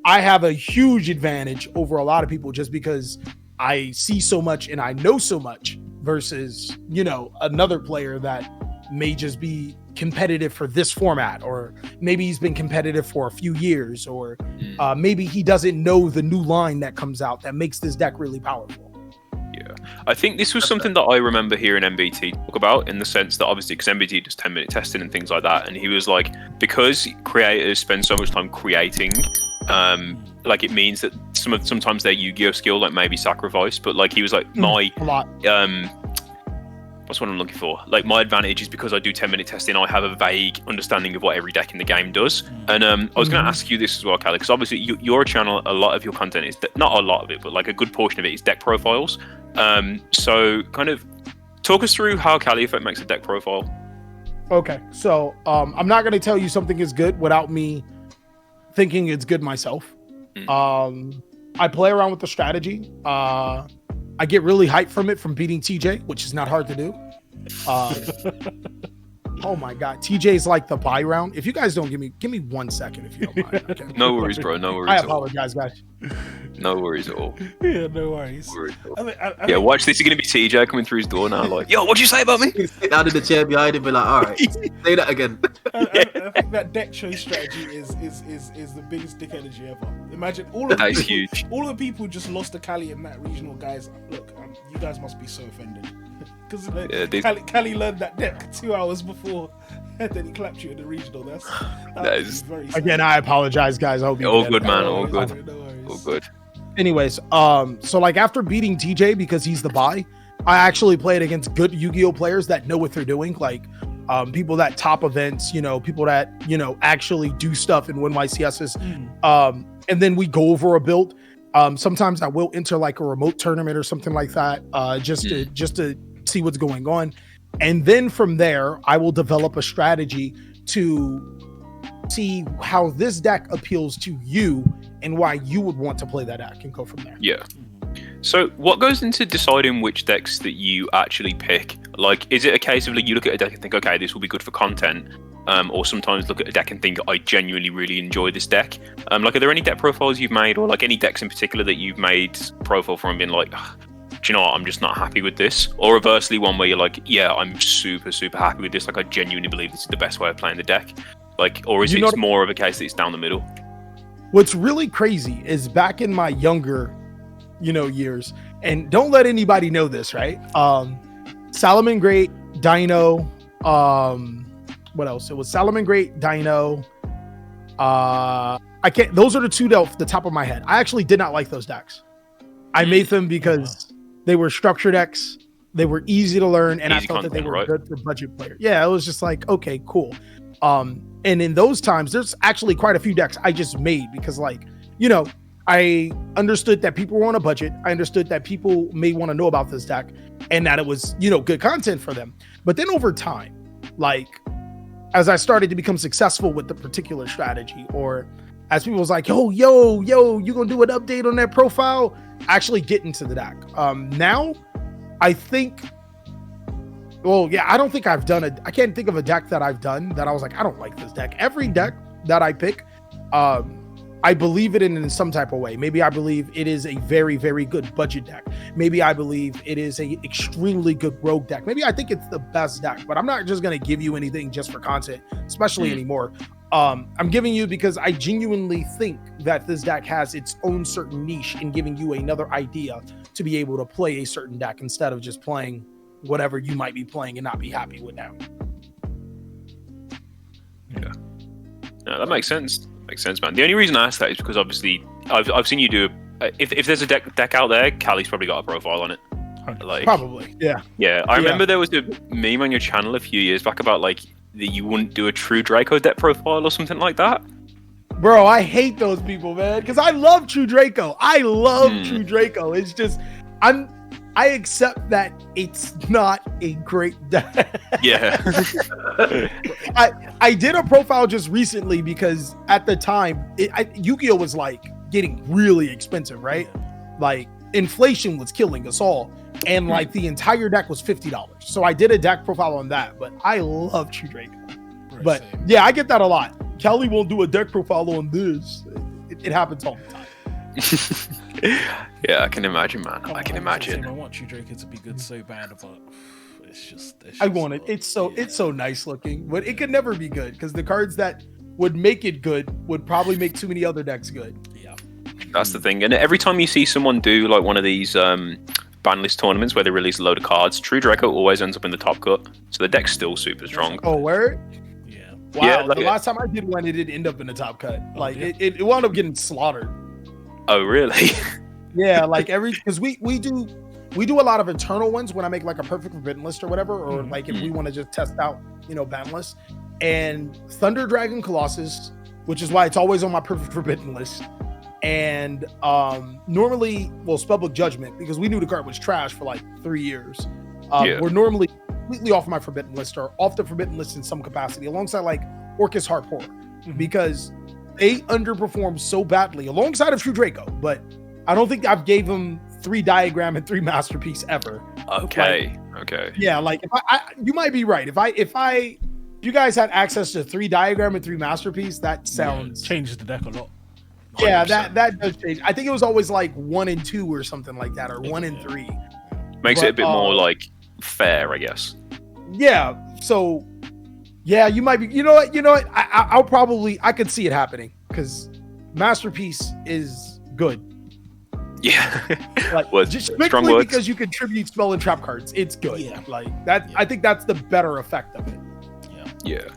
I have a huge advantage over a lot of people just because I see so much and I know so much versus, another player that may just be competitive for this format, or maybe he's been competitive for a few years, or maybe he doesn't know the new line that comes out that makes this deck really powerful. Yeah, I think this was something that I remember hearing MBT talk about, in the sense that obviously, because MBT does 10-minute testing and things like that, and he was like, because creators spend so much time creating, like it means that sometimes their Yu-Gi-Oh skill like maybe sacrificed, but like he was like, my what's what I'm looking for? Like, my advantage is because I do 10-minute testing, I have a vague understanding of what every deck in the game does. And I was going to ask you this as well, Callie, because obviously your channel, a lot of your content is, not a lot of it, but like a good portion of it is deck profiles. So kind of talk us through how Callie Effect makes a deck profile. Okay, so I'm not going to tell you something is good without me thinking it's good myself. I play around with the strategy. I get really hyped from it, from beating TJ, which is not hard to do. Oh my God, TJ is like the buy round. If you guys don't give me 1 second, if you don't mind. Okay? No worries, bro. No worries. I apologize, guys. No worries at all. Yeah, no worries. Yeah, watch this. Is going to be TJ coming through his door now. Like, yo, what'd you say about me? Sit down in the chair behind him, be like, all right, say that again. I think that deck choice strategy is the biggest dick energy ever. Imagine all of That is huge. All of the people just lost to Cali in that regional, guys. Look, you guys must be so offended. Because Cali learned that deck 2 hours before, and then he clapped you in the regional. That is very sad. Again, I apologize, guys. I hope you all good, man. All good. All good. Anyways, so like after beating TJ, because he's the buy, I actually played against good Yu-Gi-Oh players that know what they're doing, like people that top events, people that actually do stuff in win YCSs. And then we go over a build. Sometimes I will enter like a remote tournament or something like that, just to see what's going on. And then from there, I will develop a strategy to see how this deck appeals to you and why you would want to play that deck, and go from there. Yeah. So what goes into deciding which decks that you actually pick? Like, is it a case of like you look at a deck and think, okay, this will be good for content? Or sometimes look at a deck and think, I genuinely really enjoy this deck. Like, are there any deck profiles you've made, or like any decks in particular that you've made profile from and been like, do you know what, I'm just not happy with this? Or reversely, one where you're like, yeah, I'm super, super happy with this. Like, I genuinely believe this is the best way of playing the deck. Like, or is it more of a case that it's down the middle? What's really crazy is back in my younger, years, and don't let anybody know this, right? Salomon Great, Dino, what else? It was Salomon Great, Dino. Those are the two off the top of my head. I actually did not like those decks. I made them because they were structured decks. They were easy to learn, and I thought that they were good for budget players. Yeah, it was just like, okay, cool. And in those times, there's actually quite a few decks I just made because, like, I understood that people were on a budget. I understood that people may want to know about this deck and that it was, good content for them. But then over time, like, as I started to become successful with the particular strategy, or as people was like, yo, you gonna do an update on that profile? Actually get into the deck. Now, I think, I don't think I've done I can't think of a deck that I've done that I was like, I don't like this deck. Every deck that I pick, I believe it in some type of way. Maybe I believe it is a very, very good budget deck. Maybe I believe it is a extremely good rogue deck. Maybe I think it's the best deck, but I'm not just going to give you anything just for content, especially anymore. I'm giving you because I genuinely think that this deck has its own certain niche in giving you another idea to be able to play a certain deck instead of just playing whatever you might be playing and not be happy with now. Yeah. No, that makes sense. Makes sense, man. The only reason I ask that is because obviously I've seen you do. If there's a deck out there, Callie's probably got a profile on it. Like, Probably, yeah. Yeah, I remember there was a meme on your channel a few years back about like that you wouldn't do a true Draco deck profile or something like that. Bro, I hate those people, man, because I love True Draco. I love True Draco. It's just I accept that it's not a great deck. Yeah. I did a profile just recently because at the time Yu-Gi-Oh was like getting really expensive, right? Like inflation was killing us all, and like the entire deck was $50. So I did a deck profile on that, but I love True Draco. But yeah, I get that a lot. Kelly won't do a deck profile on this. It happens all the time. Yeah, I can imagine, man. I can imagine. I want True Draco to be good so bad, but it's just I want it. It's so nice looking, but it could never be good because the cards that would make it good would probably make too many other decks good. Yeah, that's the thing. And every time you see someone do like one of these ban list tournaments where they release a load of cards, True Draco always ends up in the top cut, so the deck's still super strong. Oh, where? Yeah. Wow. Yeah, like the last time I did one, it did end up in the top cut. Like it wound up getting slaughtered. Oh, really? Yeah, like because we do a lot of internal ones when I make like a perfect forbidden list or whatever, or like if we want to just test out, ban lists. And Thunder Dragon Colossus, which is why it's always on my perfect forbidden list. And normally, Spellbook Judgment, because we knew the card was trash for like 3 years. We're normally completely off my forbidden list or off the forbidden list in some capacity, alongside like Orcus Harp Horror, because they underperformed so badly alongside of True Draco, but I don't think I've gave them 3 Diagram and 3 Masterpiece ever. Okay. Yeah, like if you might be right. If you guys had access to 3 Diagram and 3 Masterpiece, that sounds changes the deck a lot. 100%. Yeah, that does change. I think it was always like 1 and 2 or something like that, or 1 and 3. Makes it a bit more like fair, I guess. Yeah. So yeah, you might be. You know what? I could see it happening because Masterpiece is good. Yeah. Like just strictly because you contribute spell and trap cards. It's good. Yeah. Like that. Yeah. I think that's the better effect of it. Yeah.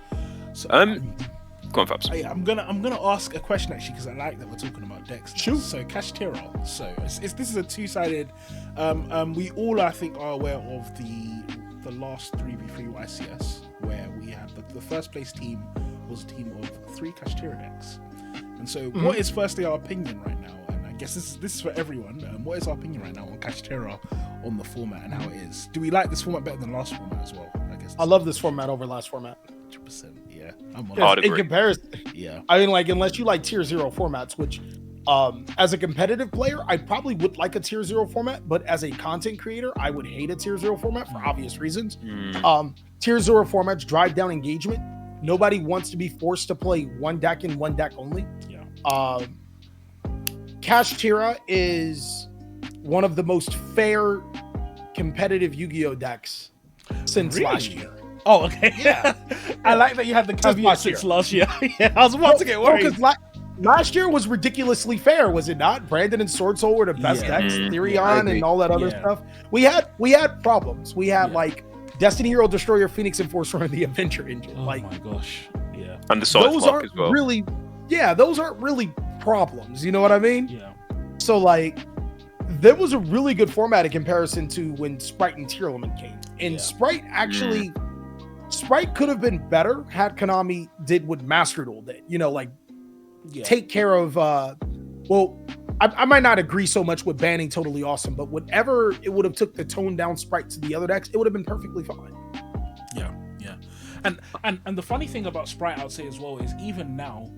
So go on, Fabs. I'm gonna ask a question actually because I like that we're talking about decks. Shoot. So Kashtira. So this is a two-sided. We all I think are aware of the last 3v3 YCS where we had the first place team was a team of 3 Kashtira decks. And so what is firstly our opinion right now? And I guess this is for everyone. What is our opinion right now on Kashtira, on the format and how it is? Do we like this format better than the last format as well? I guess I love this format over last format. 100%. Yeah, in comparison. Yeah, I mean, like unless you like tier 0 formats, which as a competitive player, I probably would like a tier 0 format, but as a content creator, I would hate a tier 0 format for obvious reasons. Tier 0 formats drive down engagement. Nobody wants to be forced to play one deck and one deck only. Yeah. Kashtira is one of the most fair competitive Yu-Gi-Oh decks since last year. Oh, okay. Yeah. I like that you had the caveat since last year. Yeah, I was about to get worried. Because last year was ridiculously fair, was it not? Brandon and Sword Soul were the best decks, Therion and all that other stuff. We had problems. We had like Destiny Hero, Destroyer, Phoenix Enforcer, and the Adventure Engine. Oh like, my gosh. Yeah. And the Side Flock as well. Those aren't really problems. You know what I mean? Yeah. So like, there was a really good format in comparison to when Sprite and Tier Element came. And Sprite actually, Sprite could have been better had Konami did what Master Duel did. Take care of. I might not agree so much with banning Totally Awesome, but whatever it would have took to tone down Sprite to the other decks, it would have been perfectly fine. Yeah. And the funny thing about Sprite, I would say as well, is even now,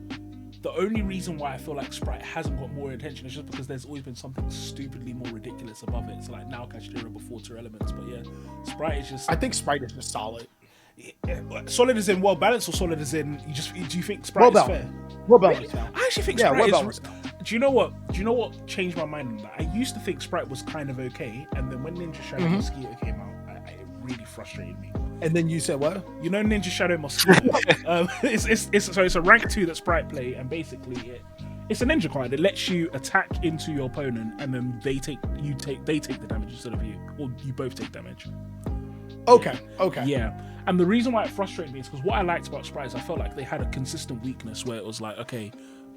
the only reason why I feel like Sprite hasn't got more attention is just because there's always been something stupidly more ridiculous above it. So like now Kashtira before Tier Elements, but yeah, Sprite is just. I think Sprite is just solid. Solid as in well balanced, or solid as in do you think Sprite is fair? Well balanced. Really? I actually think Sprite is. Do you know what changed my mind on that? I used to think Sprite was kind of okay, and then when Ninja Shadow Mosquito came out, it really frustrated me. And then you said what? You know Ninja Shadow Mosquito. It's a rank 2 that Sprite play, and basically it's a ninja card. It lets you attack into your opponent, and then they take the damage instead of you, or you both take damage. Okay. Okay. Yeah. And the reason why it frustrated me is because what I liked about Sprite is I felt like they had a consistent weakness where it was like, okay,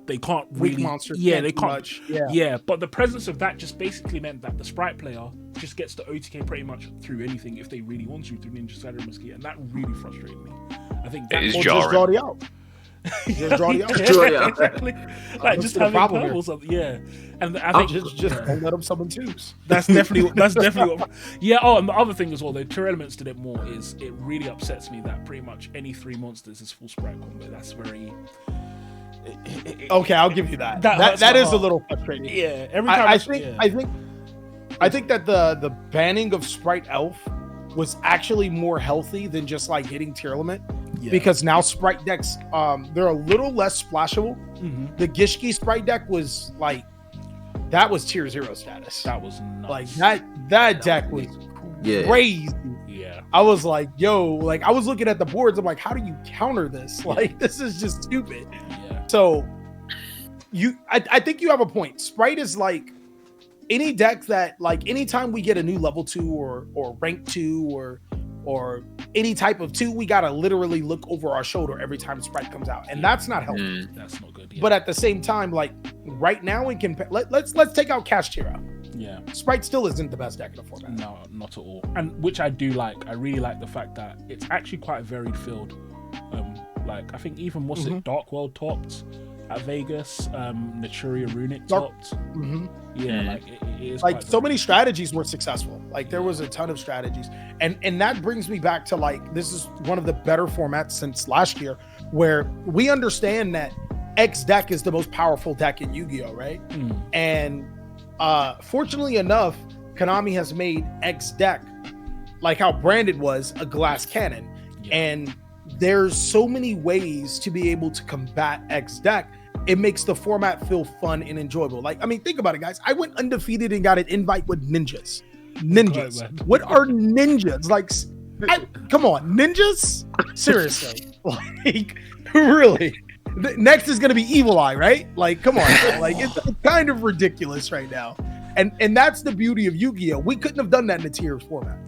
they can't Weak really, monsters. yeah, can't they do can't, much. yeah. But the presence of that just basically meant that the Sprite player just gets the OTK pretty much through anything if they really want to through Ninja Shadow Mosquito, and that really frustrated me. I think that It is Or jarring. just draw the out. Just draw the out. Draw the out. exactly. Like just the having problem purple here. or something. Yeah, and I think Just don't let them summon twos. That's definitely what. Yeah. Oh, and the other thing as well, the Tier Elements did it more. Is it really upsets me that pretty much any 3 monsters is full Sprite combo. That's very. Okay, I'll give you that. That hurts That my is a heart. little frustrating. Yeah. Every time I think that the banning of Sprite Elf was actually more healthy than just like hitting Tier Element. Yeah. Because now Sprite decks, they're a little less splashable. Mhm. The Gishki Sprite deck was like, that was Tier 0 status. That was nuts. Like that deck was Yeah. crazy. Yeah. I was like, yo, like I was looking at the boards. I'm like, how do you counter this? Like, this is just stupid. Yeah. So I think you have a point. Sprite is like any deck that like anytime we get a new level 2 or rank 2 or any type of 2, we gotta literally look over our shoulder every time Sprite comes out, and that's not helpful. That's not good. Yeah. But at the same time, like right now, we can let's take out Kashtira. yeah. Sprite still isn't the best deck in the format. No, not at all. And which I do like. I really like the fact that it's actually quite a varied field. Like I think even it Dark World topped at Vegas, Naturia Runic topped. Yeah, like it is Like quite so varied. many strategies were successful. Like there was a ton of strategies, and that brings me back to like this is one of the better formats since last year, where we understand that X deck is the most powerful deck in Yu-Gi-Oh, right? And fortunately enough, Konami has made X deck like how Branded was a glass cannon, and there's so many ways to be able to combat X deck. It makes the format feel fun and enjoyable. Like, I mean, think about it, guys. I went undefeated and got an invite with ninjas. What are ninjas? Like, come on, ninjas? Seriously. Like, really? Next is going to be Evil Eye, right? Like, come on. Like, it's kind of ridiculous right now. And that's the beauty of Yu-Gi-Oh! We couldn't have done that in the tiers format.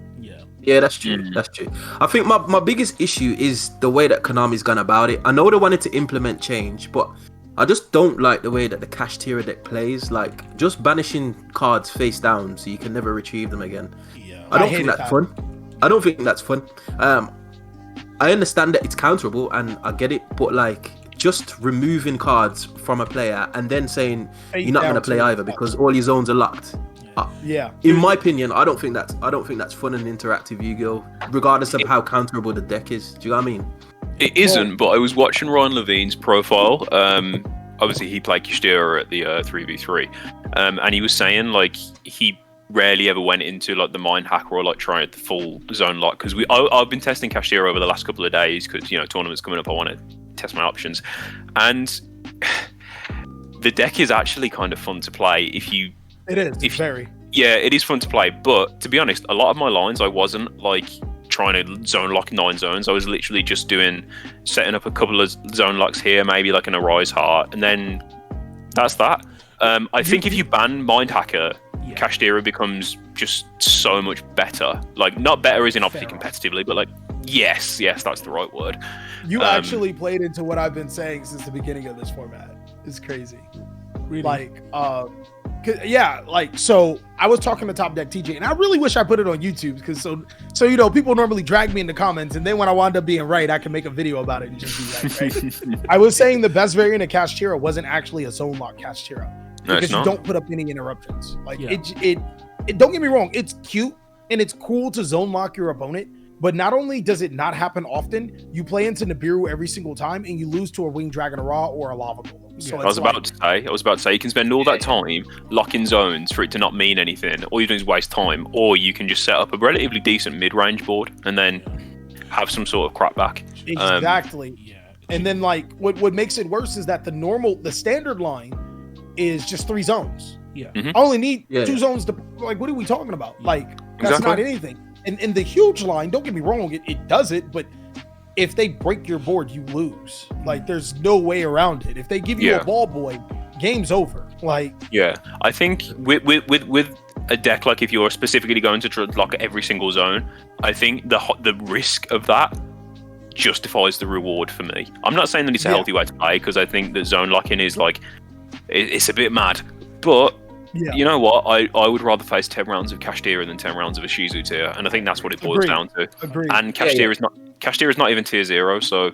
Yeah, that's true. That's true. I think my biggest issue is the way that Konami's gone about it. I know they wanted to implement change, but I just don't like the way that the Kashtira deck plays. Like, just banishing cards face down so you can never retrieve them again. Yeah. I don't think that's fun. I don't think that's fun. I understand that it's counterable and I get it, but like just removing cards from a player and then saying you're not going to play either because all your zones are locked. In my opinion, I don't think that's fun and interactive Yu-Gi-Oh, regardless of how counterable the deck is. Do you know what I mean? It isn't, but I was watching Ryan Levine's profile. Obviously, he played Kashtira at the 3v3, and he was saying like he rarely ever went into like the mind hack or like trying the full zone lock because I've been testing Kashtira over the last couple of days because tournaments coming up. I want to test my options, and the deck is actually kind of fun to play if you. It is. It's very. Yeah, it is fun to play, but to be honest, a lot of my lines I wasn't like trying to zone lock 9 zones. I was literally just setting up a couple of zone locks here, maybe like an Arise Heart, and then that's that. I think if you ban Mind Hacker, Kashtira becomes just so much better. Like, not better as in obviously competitively, but like, yes, that's the right word. You actually played into what I've been saying since the beginning of this format. It's crazy. Really? Like, so I was talking to Top Deck TJ, and I really wish I put it on YouTube because so people normally drag me in the comments, and then when I wound up being right, I can make a video about it and just be right. I was saying the best variant of Kashtira wasn't actually a zone lock Kashtira because you don't put up any interruptions. Like it don't get me wrong, it's cute and it's cool to zone lock your opponent. But not only does it not happen often, you play into Nibiru every single time and you lose to a Winged Dragon Ra or a Lava Golem. So I was about to say you can spend all that time locking zones for it to not mean anything. All you do is waste time, or you can just set up a relatively decent mid-range board and then have some sort of crap back. Exactly. And then like what makes it worse is that the standard line is just 3 zones. I only need 2 zones to like. What are we talking about? Like that's not anything. And in the huge line, don't get me wrong, it does it, but if they break your board, you lose. Like, there's no way around it. If they give you a ball boy, game's over. Like, I think with a deck like if you're specifically going to lock every single zone, I think the risk of that justifies the reward for me. I'm not saying that it's a healthy way to play, because I think that zone locking is like it's a bit mad, but you know what? I would rather face 10 rounds of Kashtira than 10 rounds of a Shizu tier, and I think that's what it boils down to. Agreed. And Kashtira is not even tier 0, so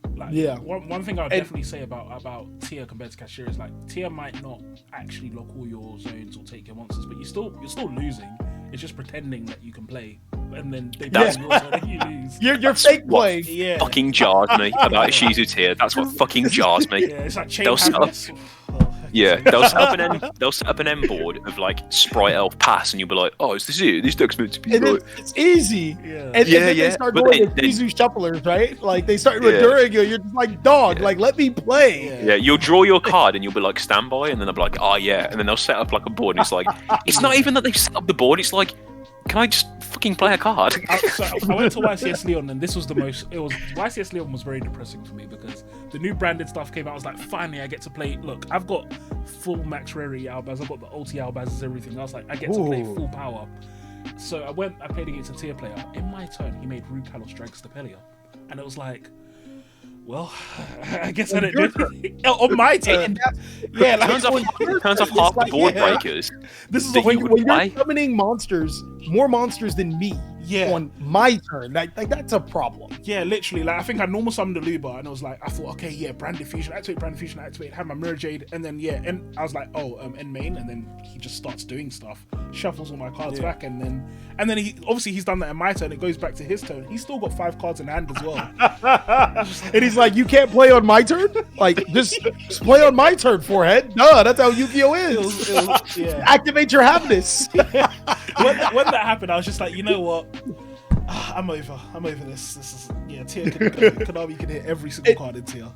One thing I would definitely say about tier compared to Kashtira is like tier might not actually lock all your zones or take your monsters, but you're still losing. It's just pretending that you can play, and then they play your zone and you lose. You're fake playing. Yeah, fucking jars me about a Shizu tier. That's what fucking jars me. Yeah, it's like chain They'll set up, yeah, they'll set up an M board of like Sprite Elf Pass, and you'll be like, oh, is this it? This deck's meant to be. It's easy. Yeah. And then they start going with Shizu shufflers, right? Like they start enduring you. You're just like, dog, like let me play. Yeah, you'll draw your card and you'll be like standby, and then they'll be like, oh yeah, and then they'll set up like a board, and it's like, it's not even that they've set up the board. It's like, can I just fucking play a card? So I went to YCS Leon, and this was YCS Leon was very depressing for me because the new branded stuff came out. I was like, finally, I get to play. Look, I've got full max rarity Albaz, I've got the OT Albaz, everything. I was like, I get to play full power. So I played against a tier player. In my turn, he made Rude Kalos Drag Stepelia, and it was like, well, I guess I didn't do it. On my turn. Yeah, like, turns off half the board breakers. This is when you're summoning monsters, more monsters than me on my turn. Like that's a problem. Yeah, literally. Like I think I normal summoned the Luba, and I was like, I thought, okay, yeah, Brand Diffusion, activate, have my Mirror Jade, and then and I was like, end main, and then he just starts doing stuff, shuffles all my cards back, and then he's done that in my turn. It goes back to his turn. He's still got 5 cards in hand as well. And he's like, you can't play on my turn? Like just play on my turn, forehead. Duh, that's how Yu-Gi-Oh is. Activate your happiness. When that happened, I was just like, you know what? I'm over this. This is tier. Konami can hit every single card in tier.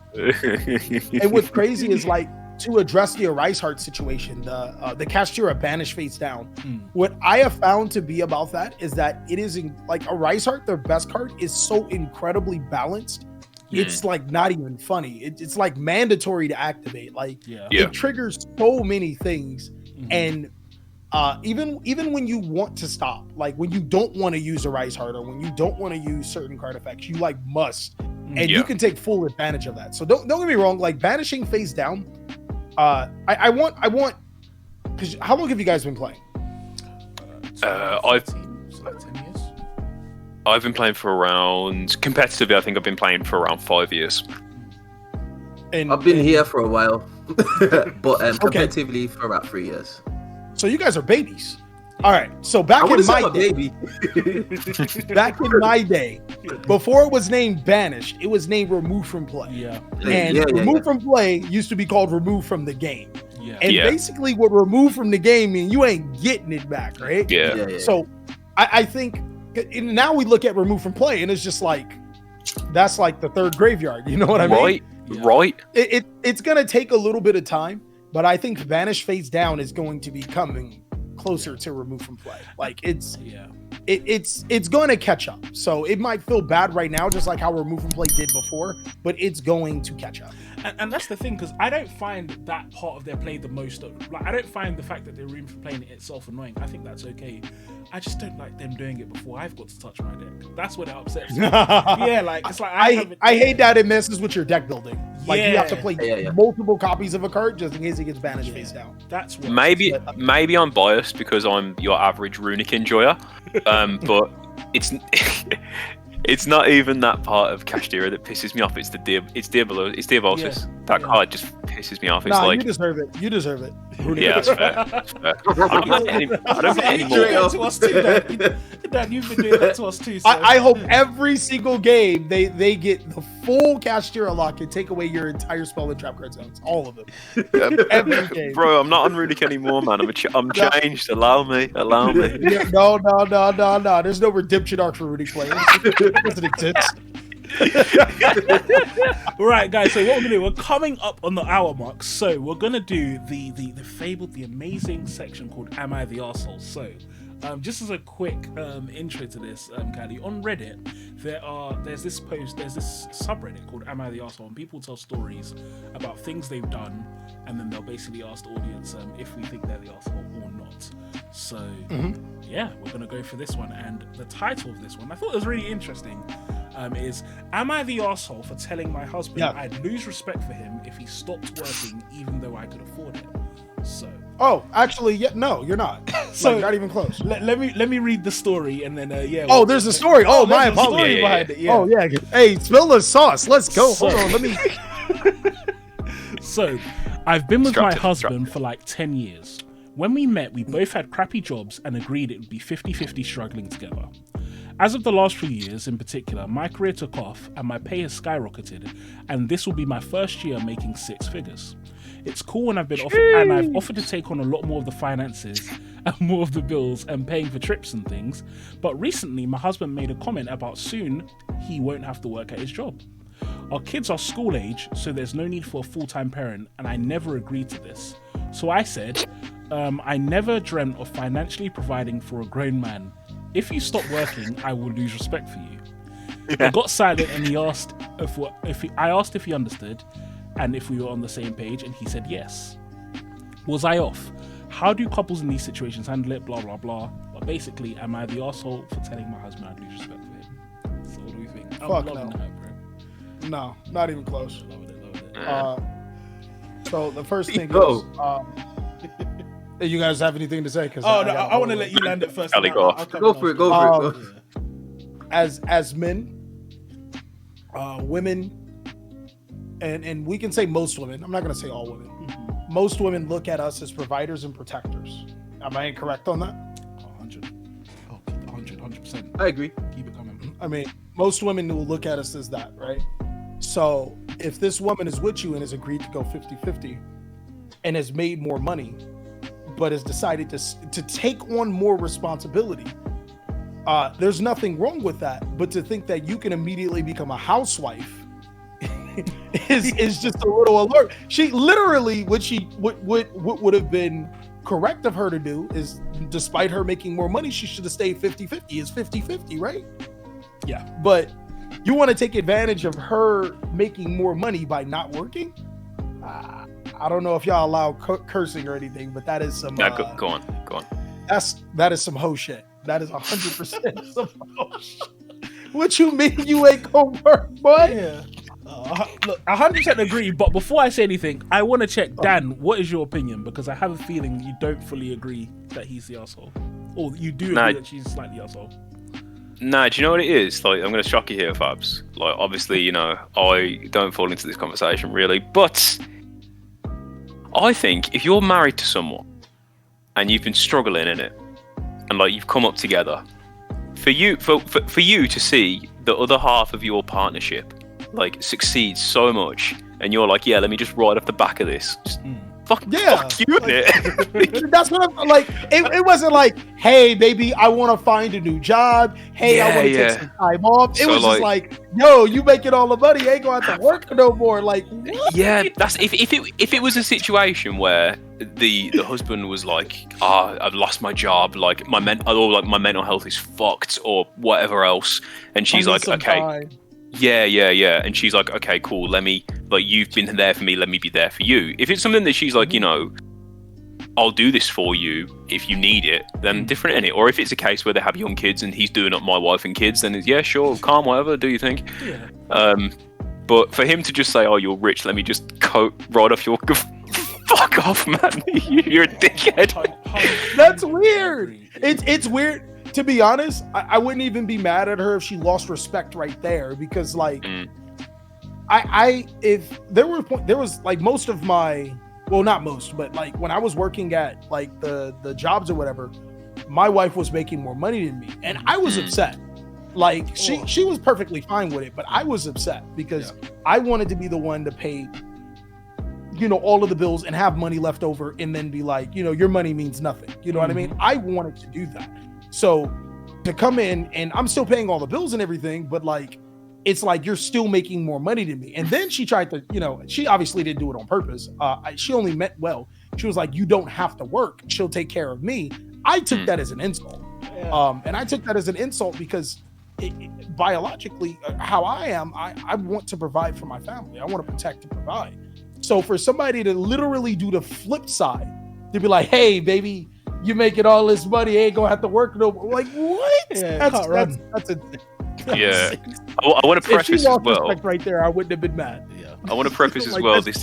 And what's crazy is like to address the Arise Heart situation, the Kashtira banish face down. What I have found to be about that is that it is like Arise Heart, their best card, is so incredibly balanced. It's like not even funny. It's like mandatory to activate. Like it triggers so many things, and even when you want to stop, like when you don't want to use a Rise Heart or when you don't want to use certain card effects, you like must, and you can take full advantage of that. So don't get me wrong, like banishing face down. I want because how long have you guys been playing? I've been playing for around competitively. I think I've been playing for around 5 years. And I've been here for a while, but competitively for about 3 years. So you guys are babies. All right. So back in my day, back in my day, before it was named banished, it was named removed from play. Yeah. And removed from play used to be called removed from the game. Yeah. And basically, what removed from the game means you ain't getting it back, right? Yeah. So I think now we look at removed from play, and it's just like that's like the third graveyard. You know what I mean? Right. It's gonna take a little bit of time. But I think Banish Face Down is going to be coming closer to remove from play. Like it's going to catch up. So it might feel bad right now, just like how remove from play did before, but it's going to catch up. And that's the thing, because I don't find that part of their play the most. Like I don't find the fact that they're remove from playing it itself annoying. I think that's okay. I just don't like them doing it before I've got to touch my deck. That's what it upsets me. Like it's like I hate that it messes with your deck building. Like you have to play multiple copies of a card just in case it gets banished face down. That's what maybe I'm biased because I'm your average runic enjoyer, but it's not even that part of Kashtira that pisses me off. It's Diabolos. That card just pisses me off. It's like you deserve it. You deserve it. Yeah, that's fair. I don't get any more. To us too, Dan, you've been doing that to us too. So. I hope every single game they get the full Kashtira lock and take away your entire spell and trap card zones, all of them. Every game. Bro, I'm not on Runic anymore, man. I'm changed. Allow me. Yeah, no. There's no redemption arc for Runic players. It doesn't exist. Right, guys, so what we're gonna do, we're coming up on the hour mark, so we're gonna do the fabled, the amazing section called Am I the Arsehole? So just as a quick intro to this, Caddy, on Reddit there's this subreddit called Am I the Arsehole? And people tell stories about things they've done, and then they'll basically ask the audience if we think they're the arsehole or not. So yeah, we're gonna go for this one, and the title of this one I thought was really interesting. Is Am I the arsehole for telling my husband I'd lose respect for him if he stopped working even though I could afford it? So actually, no, you're not. So not even close. Let me read the story, and then there's a story. My apologies. Story behind it. Yeah. Oh yeah. Hey, spill the sauce. Let's go. Hold on. Let me. So, I've been with my husband for like 10 years. When we met, we both had crappy jobs and agreed it would be 50-50 struggling together. As of the last few years in particular, my career took off and my pay has skyrocketed, and this will be my first year making 6 figures. It's cool when I've offered to take on a lot more of the finances and more of the bills and paying for trips and things, but recently my husband made a comment about soon he won't have to work at his job. Our kids are school age, so there's no need for a full-time parent, and I never agreed to this. So I said, I never dreamt of financially providing for a grown man. If you stop working, I will lose respect for you. He got silent and he asked I asked if he understood and if we were on the same page, and he said yes. Was I off? How do couples in these situations handle it? Blah, blah, blah. But basically, am I the arsehole for telling my husband I'd lose respect for him? So what do we think? Fuck no. No, not even close. Loving it. So the first thing is... you guys have anything to say? I want to let you land it first. Go for it. As men, women, and we can say most women. I'm not going to say all women. Mm-hmm. Most women look at us as providers and protectors. Am I incorrect on that? 100%. I agree. Keep it coming. I mean, most women will look at us as that, right? So if this woman is with you and has agreed to go 50-50 and has made more money, but has decided to take on more responsibility, there's nothing wrong with that. But to think that you can immediately become a housewife is just a little alert. She literally, what would have been correct of her to do is, despite her making more money, she should have stayed 50-50. It's 50-50, right? Yeah. But you want to take advantage of her making more money by not working? I don't know if y'all allow cursing or anything, but that is some. No, go on. That is some hoe shit. That is 100% some hoe shit. What you mean you ain't gonna work, boy? Yeah. Look, 100% agree. But before I say anything, I want to check, Dan. What is your opinion? Because I have a feeling you don't fully agree that he's the arsehole, or you do agree that she's slightly arsehole. Nah, do you know what it is? Like, I'm going to shock you here, Fabs. Like, obviously, I don't fall into this conversation really, but I think if you're married to someone and you've been struggling in it, and like you've come up together, for you to see the other half of your partnership like succeed so much, and you're like, yeah, let me just ride off the back of this. Fuck you, innit? That's what I'm like. It wasn't like, hey, baby, I want to find a new job. Hey, I want to take some time off. It was just like, yo, you making all the money, ain't gonna have to work no more. Like, what? Yeah, that's if it was a situation where the husband was like, I've lost my job, like my mental health is fucked or whatever else, and she's like, okay. Time. Yeah. And she's like, okay, cool. Let me, like, you've been there for me. Let me be there for you. If it's something that she's like, I'll do this for you if you need it, then different, innit? Or if it's a case where they have young kids and he's doing up my wife and kids, then it's, yeah, sure, calm, whatever, do you think? Yeah. But for him to just say, oh, you're rich, let me just ride off your... Fuck off, man. You're a dickhead. That's weird. It's weird. To be honest, I wouldn't even be mad at her if she lost respect right there, because like if there was like most of my, well, not most, but like when I was working at like the jobs or whatever, my wife was making more money than me, and I was upset. Like she was perfectly fine with it, but I was upset because I wanted to be the one to pay, all of the bills and have money left over, and then be like, your money means nothing. You know what I mean? I wanted to do that. So to come in and I'm still paying all the bills and everything, but like, it's like, you're still making more money than me. And then she tried to, she obviously didn't do it on purpose. She only meant well. She was like, you don't have to work. She'll take care of me. I took that as an insult. And I took that as an insult because biologically, how I am, I want to provide for my family. I want to protect and provide. So for somebody to literally do the flip side, to be like, hey, baby, you making all this money, ain't gonna have to work no more. Like, what? Yeah, that's insane. Yeah. I want to If she preface as lost well. respect right there, I wouldn't have been mad. Yeah. I want to preface as Like, well. that's-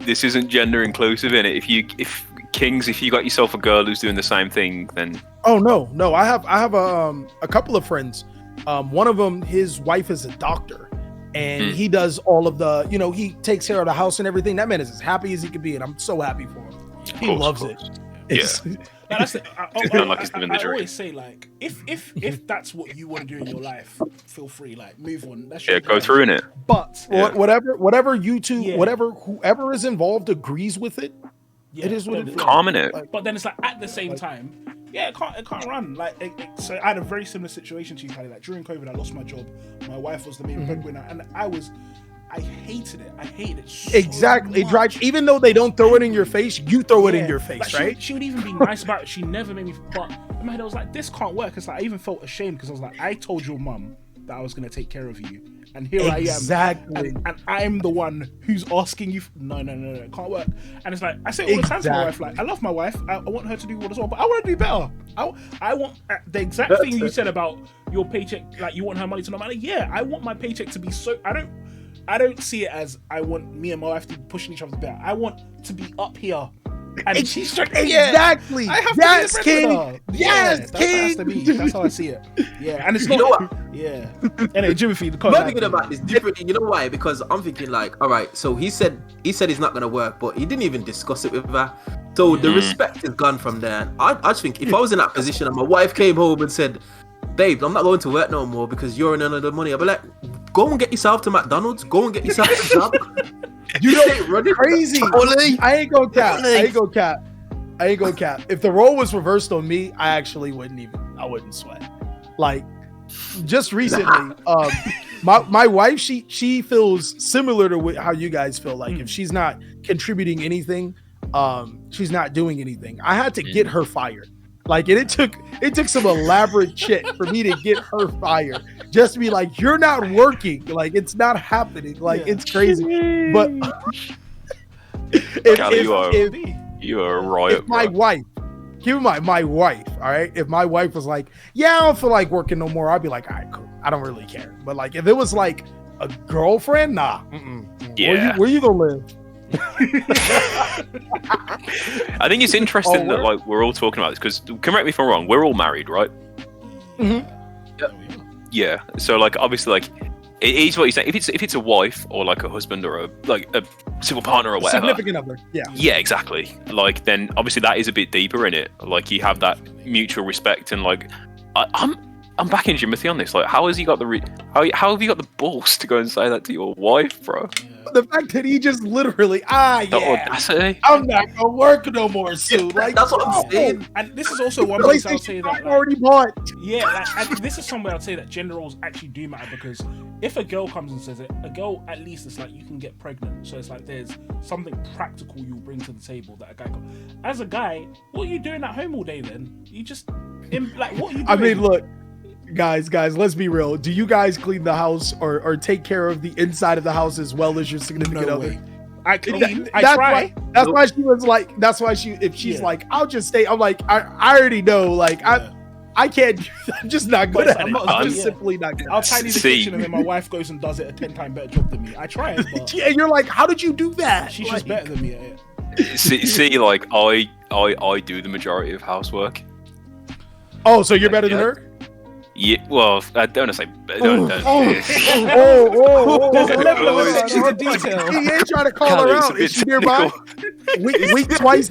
This isn't gender inclusive in it. If you got yourself a girl who's doing the same thing, then Oh no. I have a couple of friends. One of them, his wife is a doctor, and he does all of the, he takes care of the house and everything. That man is as happy as he could be, and I'm so happy for him. He loves it. It's- Like, that's it. I dream. always say, like, if that's what you want to do in your life, feel free, like, move on. That's yeah, your go journey. through in it. But Yeah. whatever you two, Yeah. whoever is involved agrees with it, Yeah, it is what it is. Calm in it. Like, But then it's like at the same time, yeah, it can't run. Like, so I had a very similar situation to you, Kylie. Like during COVID, I lost my job. My wife was the main breadwinner, and I hated it. I hated it so exactly. It much. drives, even though they don't throw it in your face, you throw it in Yeah. your face, Like, right? She would even be nice about it. She never made me. But in my head, I was like, this can't work. It's like I even felt ashamed because I was like, I told your mum that I was gonna take care of you, and here Exactly. I am, and I'm the one who's asking you. No, it can't work. And it's like I say all the time to my wife, like I love my wife. I want her to do what as well, but I want to do better. I want the exact thing you said about your paycheck. Like you want her money to not matter. Yeah, I want my paycheck to be so. I don't see it as I want me and my wife to be pushing each other better. I want to be up here. And she's Exactly. I have Yes, to be the King. breadwinner. Yes, That's how it has to be. King. That's how I see it. Yeah, and it's You not. know what? Yeah. Anyway, Jimothy, the I'm not thinking about this differently. You know why? Because I'm thinking like, all right, so he said he's not gonna work, but he didn't even discuss it with her. So the respect is gone from there. I just think if I was in that position and my wife came home and said, babe, I'm not going to work no more because you're earning the money, I'd be like, go and get yourself to McDonald's, go and get yourself a job. You know, running crazy. I ain't gonna cap. If the role was reversed on me, I actually I wouldn't sweat. Like just recently, my wife, she feels similar to how you guys feel. Like if she's not contributing anything, she's not doing anything. I had to get her fired. Like it took some elaborate shit for me to get her fired. Just to be like, you're not working. Like it's not happening. Like it's crazy. But you are a riot. if my wife, keep in mind, my wife, all right. If my wife was like, yeah, I don't feel like working no more, I'd be like, all right, cool. I don't really care. But like, if it was like a girlfriend, nah. Yeah. Where you gonna live? I think it's interesting that like we're all talking about this because correct me if I'm wrong, we're all married, right? Yeah. So like obviously like it is what you say. If it's a wife or like a husband or a civil partner or whatever, Significant other. Yeah. Yeah, exactly. Like then obviously that is a bit deeper in it. Like you have that mutual respect and like I'm backing Jimothy on this. Like how has he got how have you got the balls to go and say that to your wife, bro? The fact that he just literally, The audacity. I'm not gonna work no more soon. Like That's what I'm saying. And this is also one place I'll say that. I already bought. Yeah, and this is somewhere I'd say that gender roles actually do matter because if a girl comes and says it, a girl at least it's like you can get pregnant. So it's like there's something practical you'll bring to the table that a guy can. As a guy, what are you doing at home all day then? You just like what are you doing? I mean, look, guys, let's be real. Do you guys clean the house or take care of the inside of the house as well as your significant No other? way. I clean. That's I try. That's why she was like. That's why if she's like, I'll just stay. I'm like, I already know. Like I can't. I'm just not good at it. I'm just simply not good. I'll tidy the kitchen and then my wife goes and does it a 10-time better job than me. I try it, but Yeah, you're like, how did you do that? she's Like, just better than me at it. See, like I do the majority of housework. Oh, so you're better than her? Yeah, well, I don't want to say. Don't. There's a level of attention to He detail. ain't trying to call Cali, her it's a out. bit Is she nearby? Week twice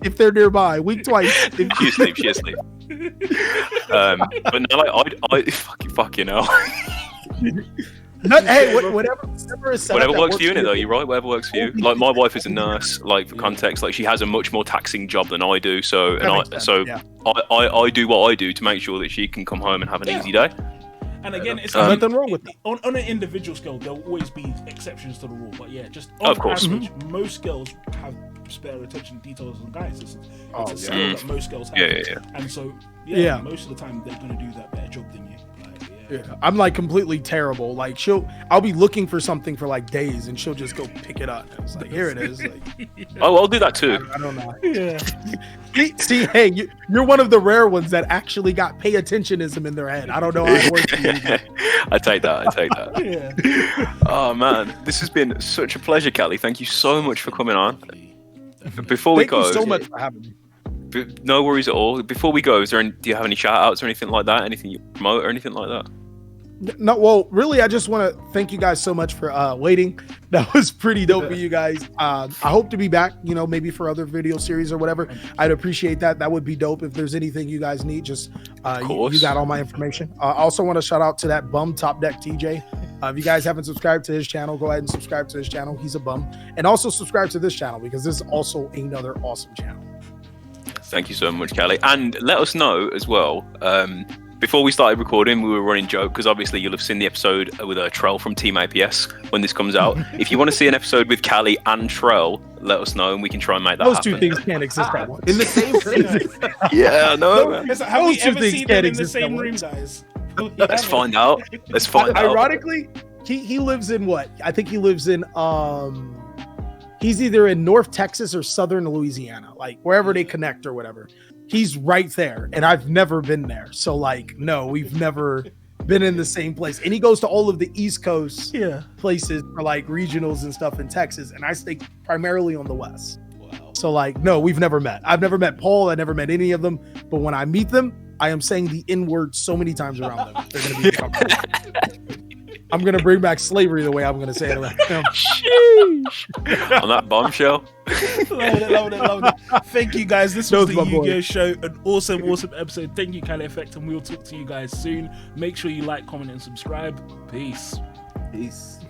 if they're nearby. Week twice. She asleep. But no, like I fucking hell. Hey, whatever is set up Whatever that works for you, innit, though. You're right. Whatever works for you. Like my wife is a nurse. Like for context, like she has a much more taxing job than I do. So That makes sense, yeah. I do what I do to make sure that she can come home and have an easy day. And again, it's Nothing wrong with that. On an individual scale, there'll always be exceptions to the rule. But yeah, just Of on course. average, most girls have spare attention to details than guys. It's a skill that most girls have. Yeah. And so, Yeah. most of the time they're going to do that better job than you. Like, yeah. Yeah, I'm like completely terrible. Like I'll be looking for something for like days, and she'll just go pick it up. It's like, here it is. Like, Oh, I'll do that too. I don't know. Yeah. See, hey, you're one of the rare ones that actually got pay attentionism in their head. I don't know how it works. For you. I take that. Yeah. Oh man, this has been such a pleasure, Callie. Thank you so much for coming on. Before we Thank go, you so much for having me. No worries at all. Before we go, do you have any shout outs or anything like that? Anything you promote or anything like that? No, well, really, I just want to thank you guys so much for waiting. That was pretty dope for you guys. I hope to be back, maybe for other video series or whatever. I'd appreciate that. That would be dope. If there's anything you guys need, just you got all my information. I also want to shout out to that bum Top Deck TJ. If you guys haven't subscribed to his channel, go ahead and subscribe to his channel. He's a bum. And also subscribe to this channel, because this is also another awesome channel. Thank you so much, Callie. And let us know as well. Before we started recording, we were running joke, because obviously you'll have seen the episode with Trell from Team APS when this comes out. If you want to see an episode with Callie and Trell, let us know and we can try and make that Those happen. two things can't exist at once. In the same place. Yeah, I know. man. Have we Those two ever things seen can't them in the exist at same room, once. guys? Let's find out. Let's find out. Ironically, he lives in what? I think he lives in he's either in North Texas or Southern Louisiana, like wherever they connect or whatever. He's right there, and I've never been there. So like, no, we've never been in the same place. And he goes to all of the East Coast places for like regionals and stuff in Texas, and I stay primarily on the West. Wow. So like, no, we've never met. I've never met Paul. I never met any of them. But when I meet them, I am saying the N word so many times around them. They're gonna be uncomfortable. I'm gonna bring back slavery the way I'm gonna say it around them. Sheesh. On that bombshell. Love it. Thank you, guys. This was Those the my boys. Yu-Gi-Oh! Show. An awesome episode. Thank you, Cali Effect, and we'll talk to you guys soon. Make sure you like, comment, and subscribe. Peace. Peace.